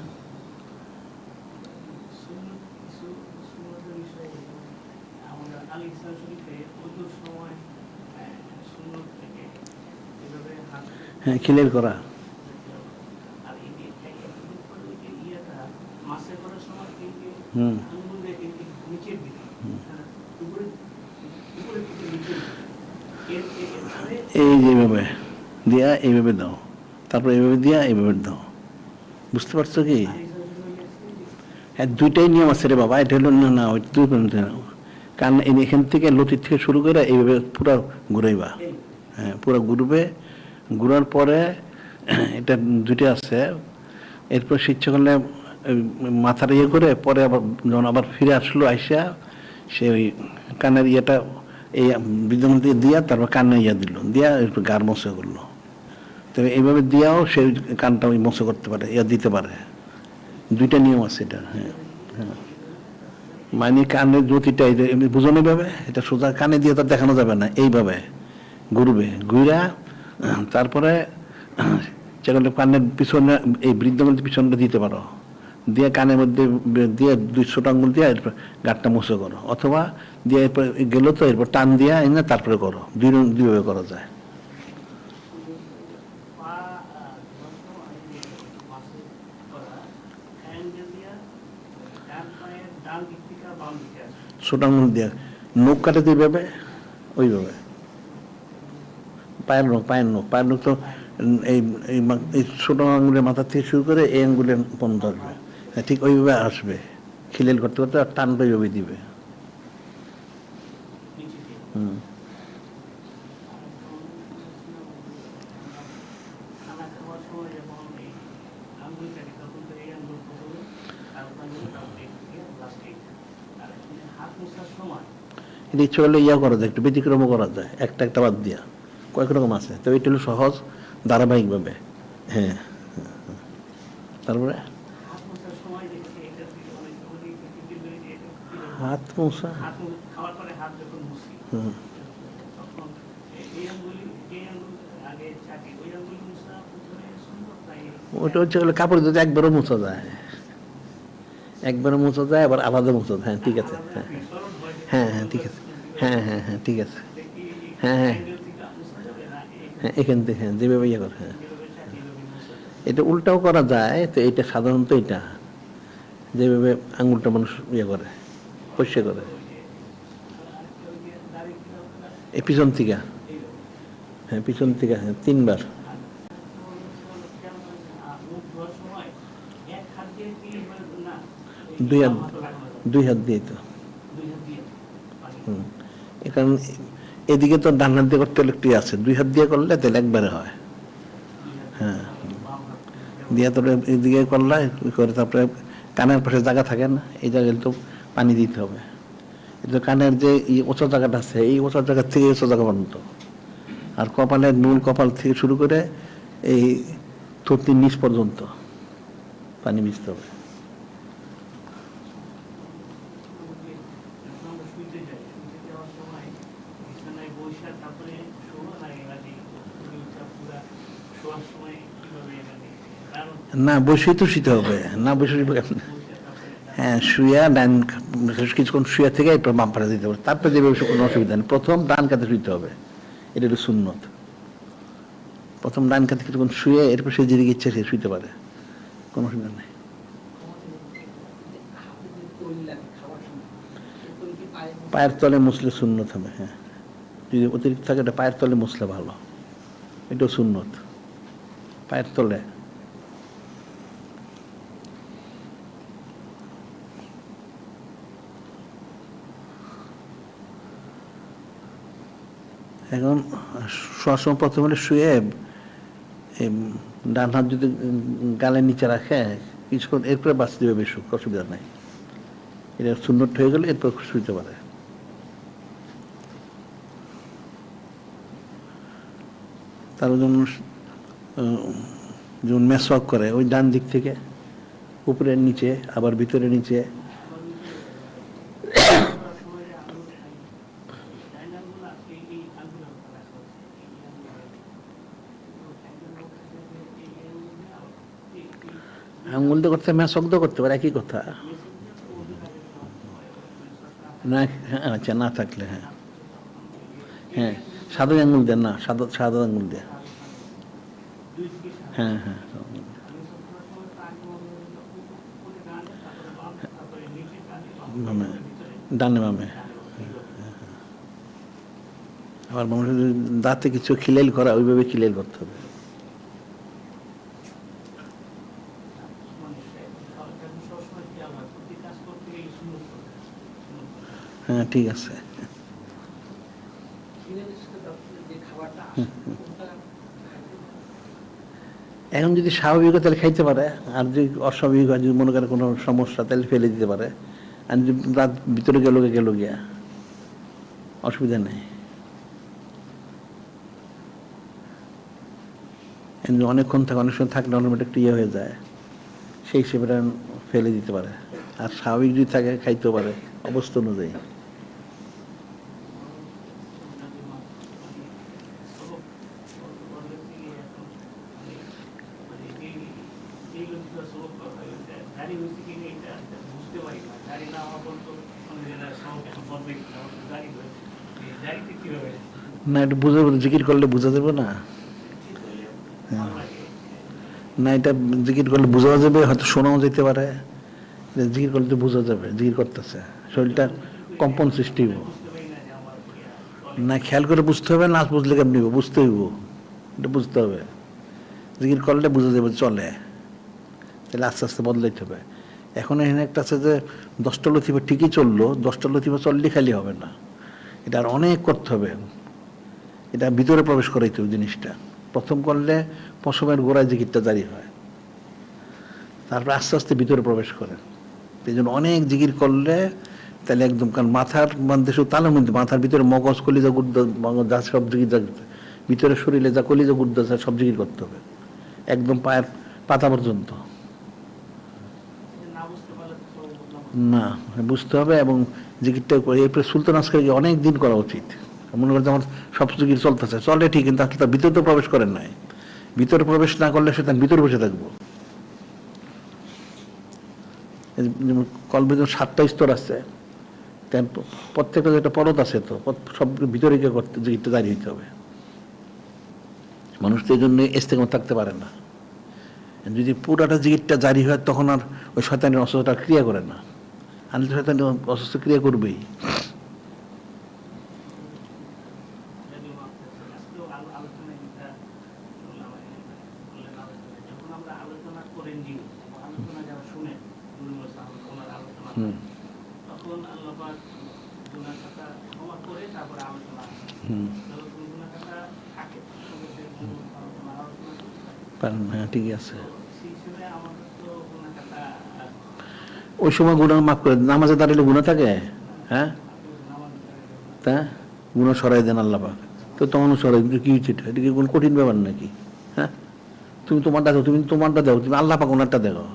হ্যাঁ, খিলের করা। হুম, এই যেভাবে দিয়া এইভাবে দাও, তারপর এইভাবে দিয়া এইভাবে দাও, বুঝতে পারছো কি? হ্যাঁ, দুইটাই নিয়ম আছে রে বাবা। এটা হলো না, না ওই দুই, কারণ এখান থেকে লতির থেকে শুরু করে এইভাবে পুরো ঘুরাইবা। হ্যাঁ, পুরো ঘুরবে, ঘুরার পরে এটা দুইটা আছে। এরপর সে ইচ্ছে করলে মাথার ইয়ে করে পরে আবার যখন আবার ফিরে আসলো আইসা সে ওই কানের ইয়েটা এই বিদ্যমান দিয়ে দিয়া তারপর কানে ইয়া দিল, দিয়া একটু গার মশা করলো। তবে এইভাবে দিয়াও সে কানটা ওই মশা করতে পারে, ইয়া দিতে পারে। দুইটা নিয়ম আছে এটা। হ্যাঁ, হ্যাঁ, মানে কানের জ্যোতিটা এমনি বুঝানো ভাবে, এটা সোজা কানে দিয়ে তো দেখানো যাবে না, এইভাবে ঘুরবে, ঘুরা তারপরে যেগুলো কানের পিছনে এই বৃদ্ধগুলোর পিছনটা দিতে পারো, দিয়ে কানের মধ্যে দিয়ে 200 আঙ্গুল দিয়ে এরপর গাঁটটা মুছে করো, অথবা দিয়ে এরপর গেল তো এরপর টান দিয়া এনে তারপরে করো। দুইভাবে করা যায়। ছোট আঙুল দিয়ে নখ কাটে তো এইভাবে, ওইভাবে পায়ের নখ, পায়ের নখ তো এই ছোট আঙুলের মাথা থেকে শুরু করে এই আঙ্গুলের বন্ধ আসবে। হ্যাঁ, ঠিক ওইভাবে আসবে, খিলেল করতে করতে আর টানটা ওইভাবে দিবে। হুম, এটা ইচ্ছে করলে ইয়া করা যায়, একটু ব্যতিক্রমও করা যায়, একটা একটা বাদ দিয়া কয়েক রকম আছে। তো এটা হলো সহজ ধারাবাহিকভাবে। হ্যাঁ, তারপরে হাত মোছা। হুম, ওটা হচ্ছে কাপড় যদি একবারও মোছা যায়, একবারও মোছা যায়, আবার আলাদা মোছা যায়। হ্যাঁ, ঠিক আছে। হ্যাঁ, হ্যাঁ, হ্যাঁ, ঠিক আছে। হ্যাঁ, হ্যাঁ, হ্যাঁ, ঠিক আছে। হ্যাঁ, হ্যাঁ, হ্যাঁ, এখান থেকে হ্যাঁ যেভাবে ইয়ে করে। হ্যাঁ, এটা উল্টাও করা যায়। তো এটা সাধারণত এটা যেভাবে আঙুলটা মানুষ ইয়ে করে, পরিষ্কার করে এই পিছন থেকে। হ্যাঁ, পিছন থেকে, হ্যাঁ, 3 বার। দুই হাত, দুই হাত দিয়ে তো। হুম, কারণ এদিকে তো ডান হাত দিয়ে করতে হলে একটু আছে, 2 হাত দিয়ে করলে তাহলে একবারে হয়। হ্যাঁ, দিয়ে তোর এদিকে করলে করে তারপরে কানের পাশে জায়গা থাকে না, এই জায়গায় তো পানি দিতে হবে। কিন্তু কানের যে উঁচু জায়গাটা আছে, এই উঁচু জায়গা থেকে উঁচু জায়গা পর্যন্ত, আর কপালের মূল কপাল থেকে শুরু করে এই থুতনির নিচ পর্যন্ত পানি মিশতে হবে। না বসেই তো শুতে হবে, না বসে। হ্যাঁ, শুয়া ডান কিছুক্ষণ শুয়া থেকে এরপর বাম পাশে দিতে হবে, তারপরে যেভাবে কোনো অসুবিধা নেই। প্রথম ডান কাতে শুইতে হবে, এটা হলো সুন্নত। প্রথম ডান কাতে কিছুক্ষণ শুয়ে এরপর সে যেদিকে ইচ্ছে সে শুইতে পারে, কোনো অসুবিধা নেই। পায়ের তলে মুছলে সুন্নত হবে। হ্যাঁ, যদি অতিরিক্ত থাকে এটা পায়ের তলে মুছলে ভালো, এটাও সুন্নত, পায়ের তলে। এখন শোয়ার সময় প্রথমে শুয়ে ডান হাত যদি গালের নিচে রাখে কিছুক্ষণ এরপরে বাঁচ দিবে বেশ, অসুবিধা নাই। এটা সুন্নত হয়ে গেলে এরপর শুইতে পারে। তার জন্য যেমন মেসওয়াক করে ওই ডান দিক থেকে উপরে নিচে আবার ভিতরে নিচে, আঙুল দিয়ে করতে মেসওয়াক দিয়ে করতে পারে, একই কথা না? হ্যাঁ আচ্ছা, না থাকলে হ্যাঁ হ্যাঁ সাদা আঙুল দেন না, সাদা সাদা আঙুল দিয়ে, হ্যাঁ হ্যাঁ বামে, ডানে বামে। আবার মানুষের দাঁতে কিছু খিলেল করা, ওইভাবে খিলেল করতে হবে। হ্যাঁ ঠিক আছে। এখন যদি স্বাভাবিক হয় তাহলে খাইতে পারে, আর যদি অস্বাভাবিক হয়, যদি মনে করে কোনো সমস্যা, তাহলে ফেলে দিতে পারে। আর যদি রাত ভিতরে গেল গিয়া অসুবিধা নেই। অনেকক্ষণ থাকে, অনেক সময় থাকলে অনেক একটা ইয়ে হয়ে যায়, সেই হিসেবে ফেলে দিতে পারে। আর স্বাভাবিক যদি থাকে খাইতেও পারে অবস্থা অনুযায়ী। না এটা বুঝে, জিকির করলে বোঝা যাবে না। না এটা জিকির করলে বোঝা যাবে, হয়তো শোনাও যেতে পারে। জিকির করলে তো বোঝা যাবে জিকির করতেছে, শরীরটা কম্পন সৃষ্টি হইব। না খেয়াল করে বুঝতে হবে, না বুঝলে কেমন নিব, বুঝতে হইব, এটা বুঝতে হবে। জিকির করলে বোঝা যাবে চলে, তাহলে আস্তে আস্তে বদলাইতে হবে। এখন এখানে একটা আছে যে 10টা লতিফা ঠিকই চললো, 10টা লতিফা চললে খালি হবে না, এটা আর অনেক করতে হবে। এটা ভিতরে প্রবেশ করাইতে হবে জিনিসটা। প্রথম করলে পশমের গোড়ায় জিকিরটা জারি হয়, তারপর আস্তে আস্তে ভিতরে প্রবেশ করে। এই জন্য অনেক জিকির করলে তাহলে একদম, কারণ মাথার মধ্যে শুধু তালের মধ্যে, মাথার ভিতরে মগজ, কলিজা, গুর্দা, যা সব জিকির, যা ভিতরে শরীরে যা কলিজা, গুর্দা, সব জিকির করতে হবে একদম পায়ের পাতা পর্যন্ত। না বুঝতে হবে, এবং জিকিরটা এরপরে সুলতান আসকারীকে অনেক দিন করা উচিত। মনে করছে আমার সব জিকির চলতেছে, চলে ঠিক, কিন্তু আসলে তার ভিতরে তো প্রবেশ করেন নাই। ভিতরে প্রবেশ না করলে সে তার ভিতরে বসে থাকবো। কলবের 7টা স্তর আছে, প্রত্যেকটা যেটা পরত আছে, তো সব ভিতরে গিয়ে করতে জিকিরটা দাঁড়িয়ে হইতে হবে। মানুষ তো এই জন্য ইস্তেকামত থাকতে পারে না। যদি পুরাটা জিকিরটা জারি হয়, তখন আর ওই শয়তানের অসুস্থতা ক্রিয়া করে না। আর শয়তানের অসুস্থ ক্রিয়া করবেই। হ্যাঁ ঠিকই আছে। ওই সময় গুনাহ মাফ করে, নামাজে দাঁড়িয়ে গুনাহ থাকে, হ্যাঁ তা গুনাহ সরাই দেন আল্লাহ পাক। তো তখন সরাই কি হচ্ছে, এটা কি কোনো কঠিন ব্যাপার নাকি? হ্যাঁ তুমি তোমারটা দাও, তুমি তোমারটা দাও, তুমি আল্লাহ পাক ওনারটা দেখো,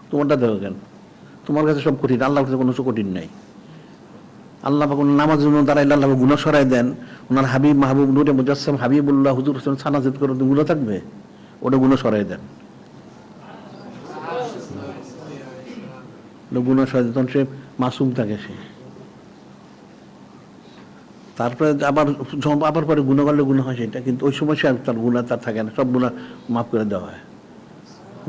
তোমারটা দেখো কেন? তোমার কাছে সব কঠিন, আল্লাহর কাছে কোনো কঠিন নাই। আল্লাহ পাক ওনার নামাজের জন্য দাঁড়াইলে আল্লাহ গুনাহ সরাই দেন। ওনার হাবিব মাহবুব নূরে মুজাসসাম হাবিবুল্লাহ হুজুর হোসেন সানাজিদ করে গুনাহ থাকবে, ওটা গুনাহ সরাই দেন। গুনাহ সরাই দেন, সে মাসুম থাকে সে। তারপরে আবার পরে গুনাহ করলে গুনাহ হয় সেটা, কিন্তু ওই সময় সে তার গুনাহ তার থাকে না, সব গুনাহ মাফ করে দেওয়া হয়,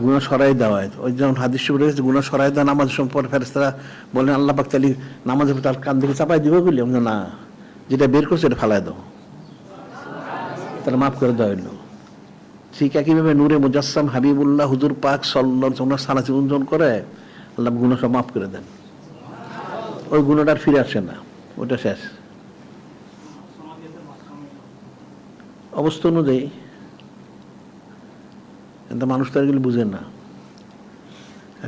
গুনাহ সরাই দেওয়া হয়। ওই যেমন হাদিস শরীফে রয়েছে, গুনাহ সরাই দেওয়া নামাজ সম্পর্কে ফেরেশতারা বলেন আল্লাহ পাক তাহলে নামাজের তার কান থেকে চাপাই দিবে বলি, না, যেটা বের করছে এটা ফালাই দাও, তাহলে মাফ করে দেওয়া হইল। ঠিক একইভাবে নূরে মুজাসসাম হাবিবুল্লাহ হুজুর পাক সাল্লাল্লাহু আলাইহি ওয়াসাল্লাম সালাত উঞ্জন করে আল্লাহ গুনাহ সব মাফ করে দেন। ওই গুনাহটা আর ফিরে আসে না, ওটা শেষ অবস্থা অনুযায়ী। কিন্তু মানুষ তো এগুলো বুঝে না।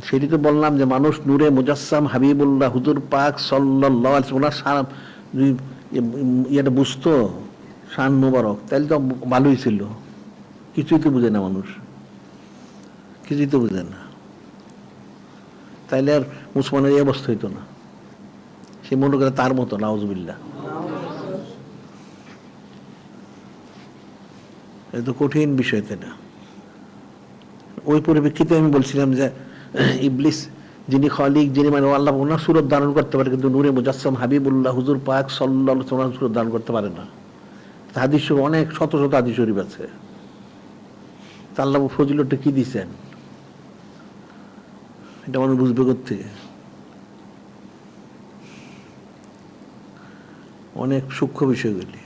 সেটি তো বললাম যে মানুষ নূরে মুজাসসাম হাবিবুল্লাহ হুজুর পাক সাল্লাল্লাহু আলাইহি ওয়াসাল্লাম শান ইয়েটা বুঝতো, শান মুবারক, তাহলে তো ভালোই ছিল। কিছুই তো বুঝে না মানুষ, কিছুই তো বুঝে না, তাইলে আর মুসলমানের এই অবস্থা হইতো না। সে মনে করে তার মতো, নাউজুবিল্লাহ। এটা তো কঠিন বিষয়, তাই না? ওই পরিপ্রেক্ষিতে আমি বলছিলাম যে ইবলিস যিনি খালিক, যিনি মানে আল্লাহ ওনার সুরত ধারণ করতে পারে, কিন্তু নূরে মুজাসসাম হাবিবুল্লাহ হুজুর পাক সাল্লাল্লাহু আলাইহি ওয়াসাল্লাম সুরত ধারণ করতে পারে না। হাদিস অনেক শত শত হাদিস শরীফ আছে। তা আল্লাহ ফজিলতটা কি দিচ্ছেন এটা মানুষ বুঝবে কোত্থেকে? অনেক সূক্ষ্ম বিষয়গুলি,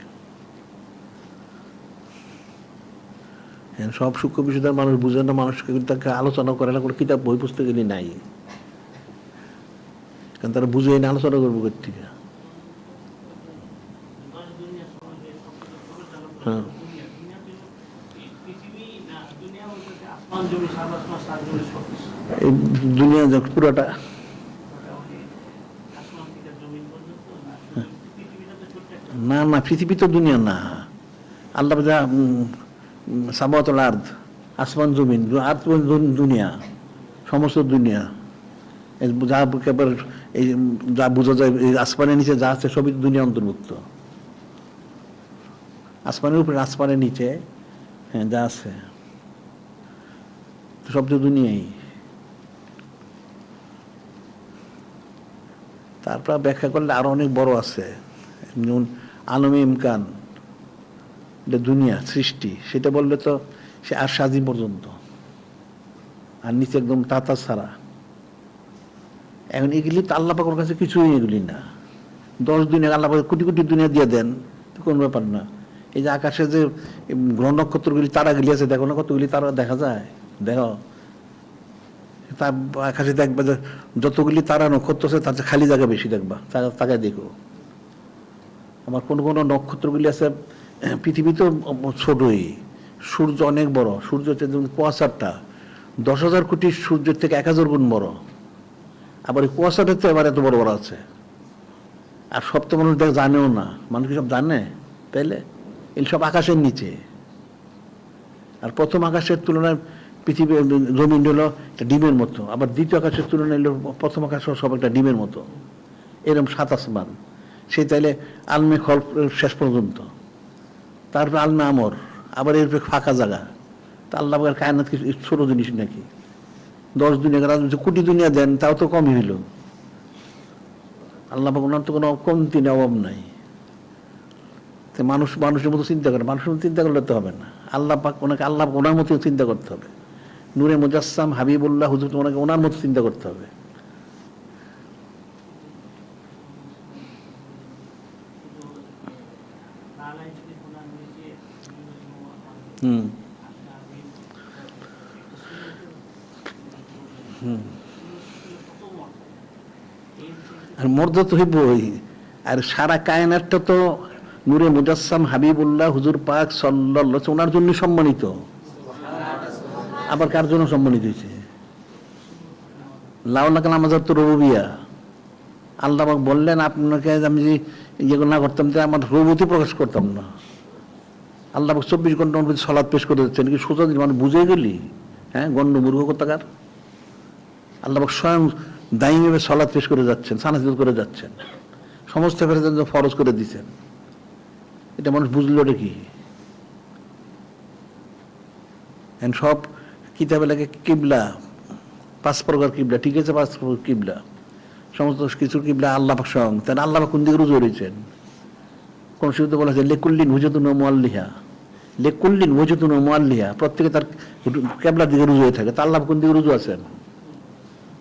সব সূক্ষ্ম বিষয় মানুষ বুঝে না, মানুষকে তাকে আলোচনা করে না, কোনো কিতাব বই পুস্তকগুলি নাই, কারণ তারা বুঝে না, আলোচনা করবো কোত্থেকে? হ্যাঁ, এই দুনিয়া পুরোটা না, না পৃথিবী তো দুনিয়া না। আল্লাহ যা সামাওয়াতুল আরদ, আসমান জমিন, আরদ দুনিয়া, সমস্ত দুনিয়া যা একেবারে এই যা বোঝা যায়, এই আসমানের নিচে যা আছে সবই দুনিয়া অন্তর্ভুক্ত। আসমানের উপরে, আসমানের নিচে, হ্যাঁ, যা আছে সব তো দুনিয়াই। তারপর ব্যাখ্যা করলে আরো অনেক বড় আছে, যেমন আলমে ইমকান, দুনিয়া সৃষ্টি, সেটা বললে তো সে আর সাজি পর্যন্ত, আর নিচে একদম তাতা ছাড়া। এখন এগুলি তো আল্লাহ পাকের কাছে কিছুই এগুলি না। 10 দুনিয়া আল্লাহ পাক কোটি কোটি দুনিয়া দিয়ে দেন, তো কোনো ব্যাপার না। এই যে আকাশে যে গ্রহ নক্ষত্রগুলি, তারাগুলি আছে, দেখো না কতগুলি তারা দেখা যায়, দেখো তার আকাশে দেখবা যে যতগুলি তারা নক্ষত্র আছে তার খালি জায়গা বেশি, দেখবা তাকে দেখো। আমার কোন কোন নক্ষত্রগুলি আছে পৃথিবী তো ছোটই, সূর্য অনেক বড়, সূর্য হচ্ছে কুয়াশাটা 10,000 কোটি সূর্যের থেকে 1000 গুণ বড়, আবার এই কুয়াশাটা তো এবার এত বড় বড় আছে। আর সব তো মানুষ জানেও না, মানুষ কি সব জানে? তাইলে এই সব আকাশের নিচে। আর প্রথম আকাশের তুলনায় পৃথিবী জমিন হলো একটা ডিমের মতো, আবার দ্বিতীয় আকাশের তুলনায় হলো প্রথম আকাশ সব একটা ডিমের মতো, এরকম 7 আসমান। সেই তাইলে আলমে খল শেষ পর্যন্ত, তারপরে আলমে আমর, আবার এরপরে ফাঁকা জায়গা। তা আল্লাহ পাকের কায়নাত কিছু ছোট জিনিস নাকি? 10 দুনিয়া কোটি দুনিয়া দেন, তাও তো কমই হইল। আল্লাহ পাক ওনার তো কোনো কমতি নেই, অভাব নাই। মানুষ মানুষের মতো চিন্তা করে, মানুষের মতো চিন্তা করলে তো হবে না। আল্লাহ পাক ওনাকে আল্লাহ ওনার মতো চিন্তা করতে হবে। নূরে মুজাসসাম হাবিবুল্লাহ হুজুর ওনাকে ওনার মতো চিন্তা করতে হবে। আর মর্যাদা তো হইবই। আর সারা কায়নাতটা তো নূরে মুজাসসাম হাবিবুল্লাহ হুজুর পাক সাল্লাল্লাহু আলাইহি ওনার জন্য সম্মানিত। আবার কার জন্য সম্মানিত হয়েছে? লাউলাকা নামাজাত রুবুবিয়া, আল্লাহ পাক বললেন আপনাকে আমি যে ইয়েগুলো না করতাম, আমার রুবুবিয়ত প্রকাশ করতাম না। আল্লাহ পাক 24 ঘন্টা সালাত পেশ করে দিচ্ছেন, কি সোজা দিন মানে বুঝে গেলি? হ্যাঁ, গণ্ড মূর্খ কোথাকার। আল্লাহ পাক স্বয়ং দায়ীভাবে সালাত পেশ করে যাচ্ছেন, সানাত করে যাচ্ছেন, সমস্ত ফরজ করে দিচ্ছেন। এটা মানুষ বুঝলো কি? সব কিতাবে লাগে কিবলা, 5 প্রকার কিবলা, ঠিক আছে, 5 প্রকার কিবলা, সমস্ত কিছু কিবলা আল্লাহ পাক স্বয়ং। তাহলে আল্লাহ পাক কোন দিকে রুজু হয়েছেন? কোন শুরুতে বলা হয়েছে লেকুল্লিন হুজুতুন ওয়া মুআল্লিহা, লেকুল্লিন হুজুতুন ওয়া মুআল্লিহা, প্রত্যেকে তার কিবলার দিকে রুজু হয়ে থাকে। তা আল্লাহ কোন দিকে রুজু আছেন?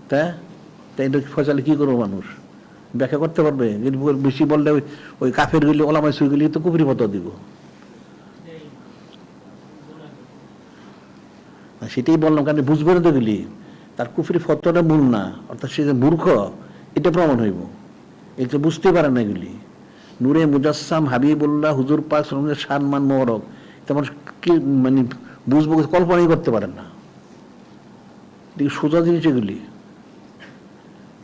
তাই এটা ফয়সালা কি করবো মানুষ? ব্যাখ্যা করতে পারবে? বেশি বললে ওই কাফের গুলি, ওলামায়ে সুগুলি তো কুফরি ফতোয়া দিব। সেটাই বললাম, কারণ বুঝবে না তো গেলি তার কুফরি ফতোয়াটা ভুল না, অর্থাৎ সে যে মূর্খ এটা প্রমাণ হইব। এটা বুঝতে পারে না এগুলি। নূরে মুজাসসাম হাবিবুল্লাহ হুজুর পাক সাল্লাল্লাহু আলাইহি ওয়াসাল্লামের সম্মান মোবারক, তেমন কি মানে বুঝবো, কল্পনাই করতে পারেন না। সোজা জিনিস এগুলি।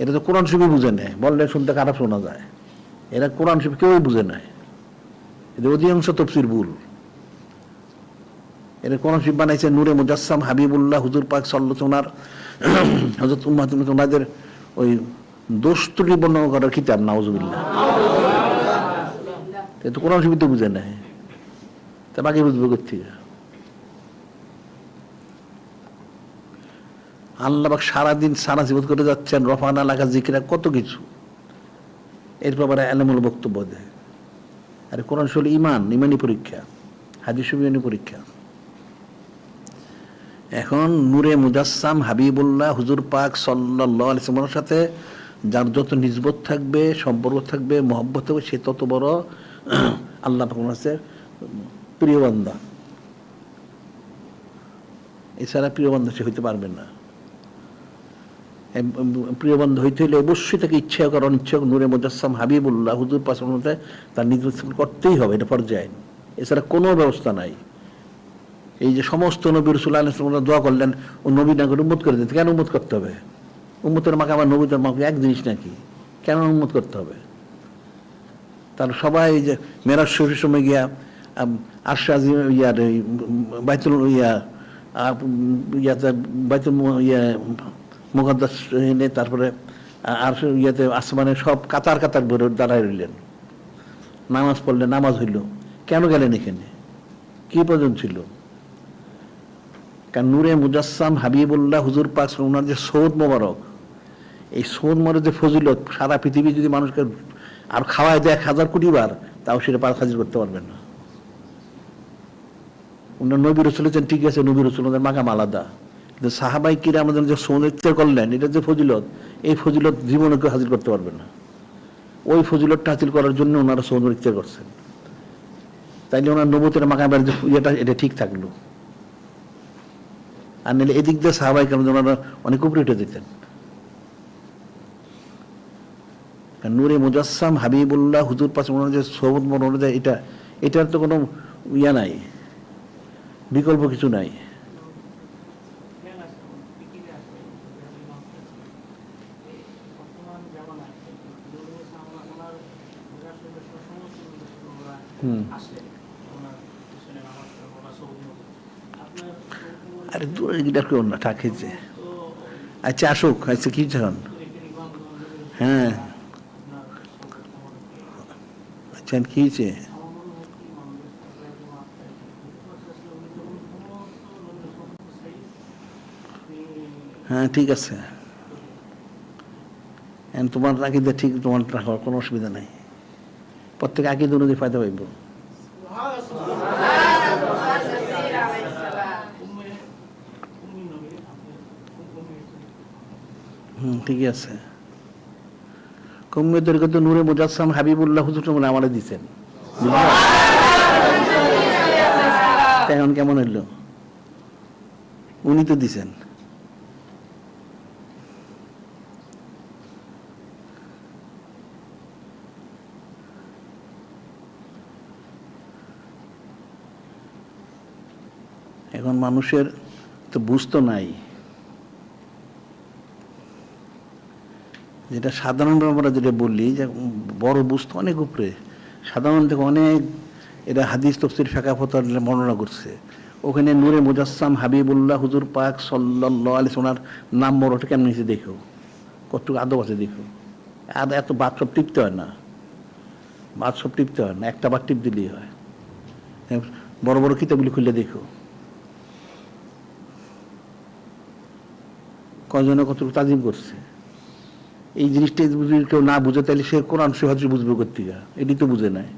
এটা তো কোরআন শরীফ বুঝে নেয়, বললে শুনতে খারাপ শোনা যায়। এরা কোরআন শরীফ কেউই বুঝে নেয়, এদের অধিকাংশ তফসির ভুল। এরা কোরআন শরীফ বানাইছে নূরে মুজাসসাম হাবিবুল্লাহ হুজুর পাক সাল্লাল্লাহু আলাইহি ওয়াসাল্লাম হযরত উম্মাতুল ওনাদের ওই দোষ ত্রুটি বর্ণনা করার কিতাব, নাউজুবিল্লাহ। তো কোরআন শরীফ তো বুঝে নেয়, তা বাকি বুঝবে কোত্থেকে? আল্লাহ পাক সারাদিন সারা জীবন করে যাচ্ছেন, রফানা লাকা যিকরা, কত কিছু। এরপর আবার এলেমুল বক্তব্য দেয়। আরে কোরআন শরীফ ইমানি পরীক্ষা, হাদিস শরীফ ইমানি পরীক্ষা। এখন নূরে মুজাসসাম হাবিবুল্লাহ হুজুর পাক সাল্লাল্লাহু আলাইহি ওয়াসাল্লামের সাথে যার যত নিসবত থাকবে, সম্পর্ক থাকবে, মহব্বত থাকবে, সে তত বড় আল্লাহ পাকের কাছে প্রিয় বান্দা। এছাড়া প্রিয় বান্দা সে হইতে পারবে না। প্রিয় বান্ধব হইতে হলে অবশ্যই তাকে ইচ্ছা হোক আর অনিচ্ছা হোক নূরে মুজাসসাম হাবিবুল্লাহ হুজুর পাক তার নির্বাচন করতেই হবে, এটা পর্যায়ে। এছাড়া কোনো ব্যবস্থা নাই। এই যে সমস্ত নবী রাসূল আলাইহিস সালাম দোয়া করলেন, ও নবী না করে উম্মত করে দিতে, কেন উম্মত করতে হবে? উম্মতের মাকে আমার নবীদের মাকে এক জিনিস নাকি? কেন উম্মত করতে হবে? তার সবাই যে মেরাজ শরীফের সময় গিয়া আরশাজ ইয়ার বাইতুল বাইতুল মুকাদ্দাস এনে তারপরে আর ইয়াতে আসমানে সব কাতার কাতার ভরে দাঁড়ায় রইলেন, নামাজ পড়লেন, নামাজ হইল। কেন গেলেন এখানে? কি প্রয়োজন ছিল? কারণ নূরে মুজাসসাম হাবিবুল্লাহ হুজুর পাক ওনার যে সৌদ মোবারক, এই সৌদ মোবারক যে ফজিলত, সারা পৃথিবী যদি মানুষকে আর খাওয়ায় দেয় 1000 কোটি বার, তাও সেটা পার হাজির করতে পারবেন না। ওনার নবী রাসূল হচ্ছেন, ঠিক আছে, নবী রাসূল ওদের মাকাম আলাদা, কিন্তু সাহাবাই কিরাম যে সৌদ ইচ্ছা করলেন, এটা যে ফজিলত, এই ফজিলত জীবনে কেউ হাজির করতে পারবে না। ওই ফজিলতটা হাসিল করার জন্য ওনারা সৌদ ইচ্ছা করছেন। তাইলে ওনার নবুতের মাকামের যে ইয়েটা, এটা ঠিক থাকলো। আর নিলে এদিক দিয়ে সাহাবাই কিরাম ওনারা অনেক উপরে উঠে দিতেন। নূরে মুজাসসাম হাবিবুল্লাহ হুজুর পাশে ওনার যে সৌদ মনে যায়, এটার তো কোনো ইয়া নাই, বিকল্প কিছু নাই। আরে দূরে কেউ না, ঠাকিয়েছে। আচ্ছা আসুক, আচ্ছা কি চান? হ্যাঁ আচ্ছা কি হয়েছে? হ্যাঁ ঠিক আছে, তোমার আকিদা ঠিক, তোমার রাখার কোনো অসুবিধা নাই। প্রত্যেক আকিদা অনুযায়ী ফায়দা পাইব। ঠিকই আছে। কৌমিয়তদেরকে তো নূরে মুজাসসাম হাবিবুল্লাহ হুজুর আমারে দিচ্ছেন, এখন কেমন হইল? উনি তো দিছেন। এখন মানুষের তো বুঝ তো নাই, যেটা সাধারণ আমরা যেটা বললি যে বড় বুঝ তো অনেক উপরে, সাধারণ থেকে অনেক। এটা হাদিস তাফসীর ফিকহ ফতোয়া বর্ণনা করছে, ওখানে নূরে মুজাসসাম হাবিবুল্লাহ হুজুর পাক সাল্লাল্লাহু আলাইহি ওয়াসাল্লাম নাম বড়টা কেমন নিচে দেখো, কতটুকু আদব আছে দেখো। আর এত বাদ সব টিপতে হয় না, বাদ সব টিপতে হয় না, একটা বাদ টিপ দিলেই হয়। বড় বড় কিতাবগুলি খুলে দেখো, কয়জনে কতটুকু তাজিম করছে। এই জিনিসটা যদি কেউ না বুঝে, তাহলে সে কোরআন সহজে বুঝবে কোত্থেকে? এটি তো বুঝে নাই।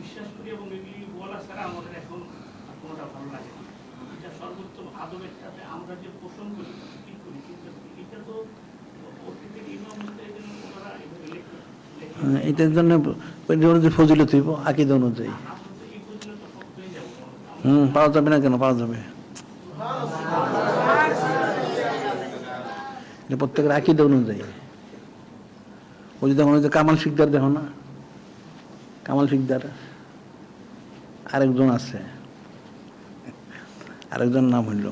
বিশ্বাস করি এবং এগুলি বলা ছাড়া আমাদের এখন কোনোটা ভালো লাগে না। এটা সর্বোত্তম আদবের সাথে আমরা যে পোষণ করি, কি করি, এটা তো অতীতের ইমাম ওনারা এটার জন্য ফজিলত হইব আকিদা অনুযায়ী। পাওয়া যাবে না কেন, পাওয়া যাবে। এটা প্রত্যেকের আকীদা অনুযায়ী। ওই যে দেখুন, ওই যে কামাল শিকদার, দেখো না কামাল শিকদার, আরেকজন আছে, আরেকজন নাম হইল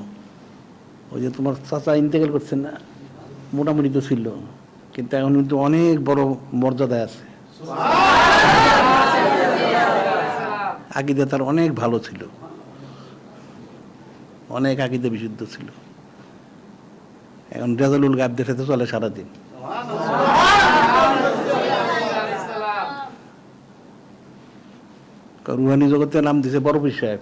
ওই যে তোমার চাচা ইন্তেকাল করছেন না, মোটামুটি তো ছিল, কিন্তু এখন কিন্তু অনেক বড় মর্যাদায় আছে। আকীদা তার অনেক ভালো ছিল, অনেক আকীদা বিশুদ্ধ ছিল। এখন রেজালুল গায়বদের সাথে চলে সারাদিন। রুহানি জগতে নাম দিছে বড় পীর সাহেব।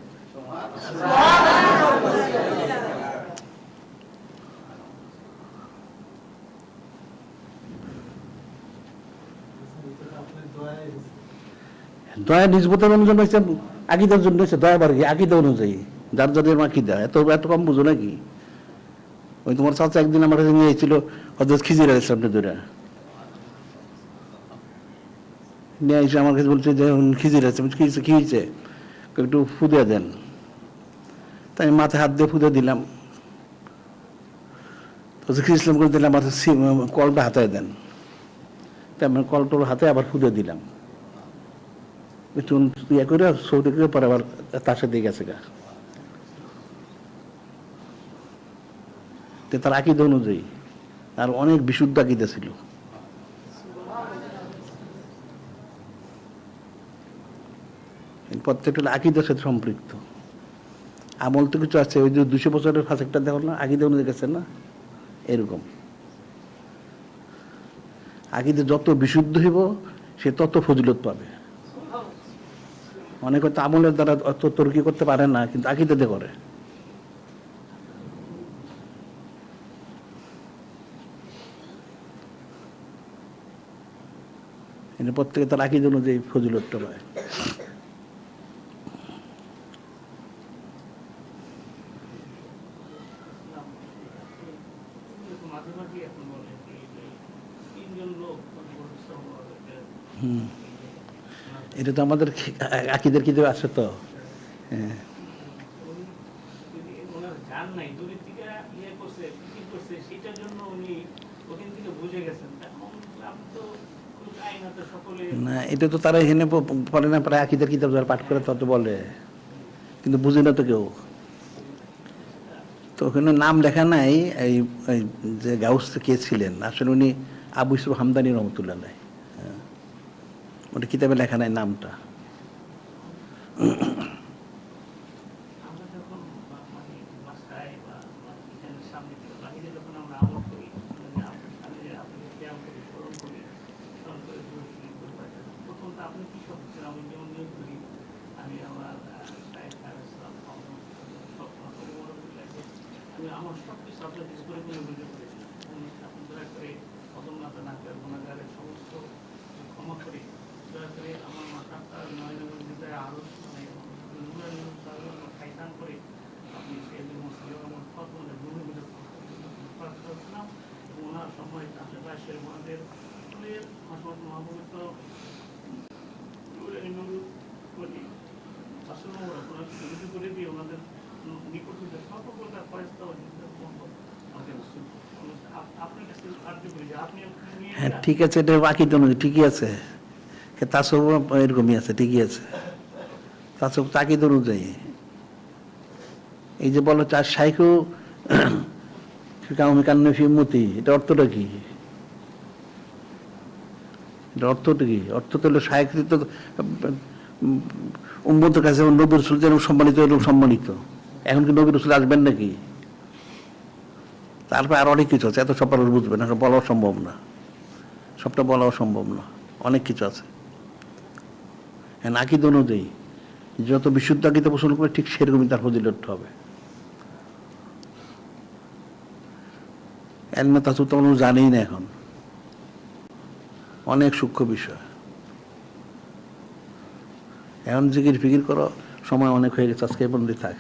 দয়া নিজবতের অনুযায়ী হয়েছে, আকীদার জন্য হয়েছে দয়া বার কি আকীদা অনুযায়ী, যার যাদের আকীদা। এত এত কম বুঝো নাকি? ওই তোমার চাচা একদিন আমার কাছে নিয়ে এসেছিল হযরত খিজির আলাইহিস সালামকে ধরে নিয়ে এসে আমার কাছে বলছে যে খিজির আছে, কি হয়েছে, একটু ফুদে দেন। তাই আমি মাথায় হাত দিয়ে ফুদে দিলাম। তো খিজির ইসলাম করে দিলাম, আমার কলটা হাতায় দেন। তাই আমি কলটোর হাতে আবার ফুদে দিলাম, একটু ইয়ে করে সৌদি করে পরে আবার তার সাথে গেছে গা। তার আকীদা অনুযায়ী, আর অনেক বিশুদ্ধ আকীদা ছিল। প্রত্যেকটা আকীদার সাথে সম্পৃক্ত। আমল তো কিছু আছে, ওই যে 200 বছরের ফাঁসেকটা দেখো না, আকীদা অনুযায়ী গেছে না, এরকম। আকীদা যত বিশুদ্ধ হইব সে তত ফজিলত পাবে। অনেক হয়তো আমলের দ্বারা অত তর্কি করতে পারে না, কিন্তু আকীদাতে করে। প্রত্যেকে তার আকীদা অনুযায়ী ফজিলতটা পায়। এটা তো আমাদের আকীদার কিতাবে আছে তো। হ্যাঁ, না এটা তো তারা এখানে পড়ে না, প্রায় আকীদার কিতাব যারা পাঠ করে তত বলে, কিন্তু বুঝে না তো কেউ। তো ওখানে নাম লেখা নাই এই যে গাউস কে ছিলেন, আসলে উনি আবু ইউসুফ হামদানি রহমতুল্লাহ আলাইহি। ওটা কিতাবে লেখা নাই নামটা। আমার সবকিছু আপনার করে দয়া করে অদম্যতা না করে গুণাগারের সমস্ত ক্ষমা করে দয়া করে আমার মাথাটা নয়নগর ভিতরে আরো খাইতান করে আপনি সেই আমার ফতমদের ভূমিগুলো করছিলাম। এবং ওনার সময় আশেপাশের ওনাদের মহাপবিত্র করি আসলে ওনার সুবিধা করে দিয়ে ওনাদের নিকট হইতে সর্বপ্রকার ফয়সালা আপনার কাছে সাহায্য করি যে আপনি হ্যাঁ ঠিক আছে, এটা আকীদা অনুযায়ী ঠিকই আছে, তাসওয়ুফ এরকমই আছে, ঠিকই আছে। তাসওয়ুফ আকীদা অনুযায়ী। এই যে বলো চার শাইখু কাউমি কান্না ফি উম্মতি, এটা অর্থটা কি? এটা অর্থটা কি? অর্থ তো হলো শাইখ তো উম্মতের কাছে নবী রাসূল যেরকম সম্মানিত এরকম সম্মানিত। এখন কি নবী রাসূল আসবেন নাকি? তারপর আর অনেক কিছু আছে, এত সব বুঝবে না, বলাও সম্ভব না, সবটা বলাও সম্ভব না, অনেক কিছু আছে। হ্যাঁ, আকীদা অনুযায়ী যত বিশুদ্ধ আকীদা পোষণ করে ঠিক সেরকমই তার ফজিলত হবে। এলমে তাসুফ তো মানুষ জানেই না এখন, অনেক সূক্ষ্ম বিষয়। এখন জিকির ফিকির করো, সময় অনেক হয়ে গেছে, আজকে বন্ধু থাক।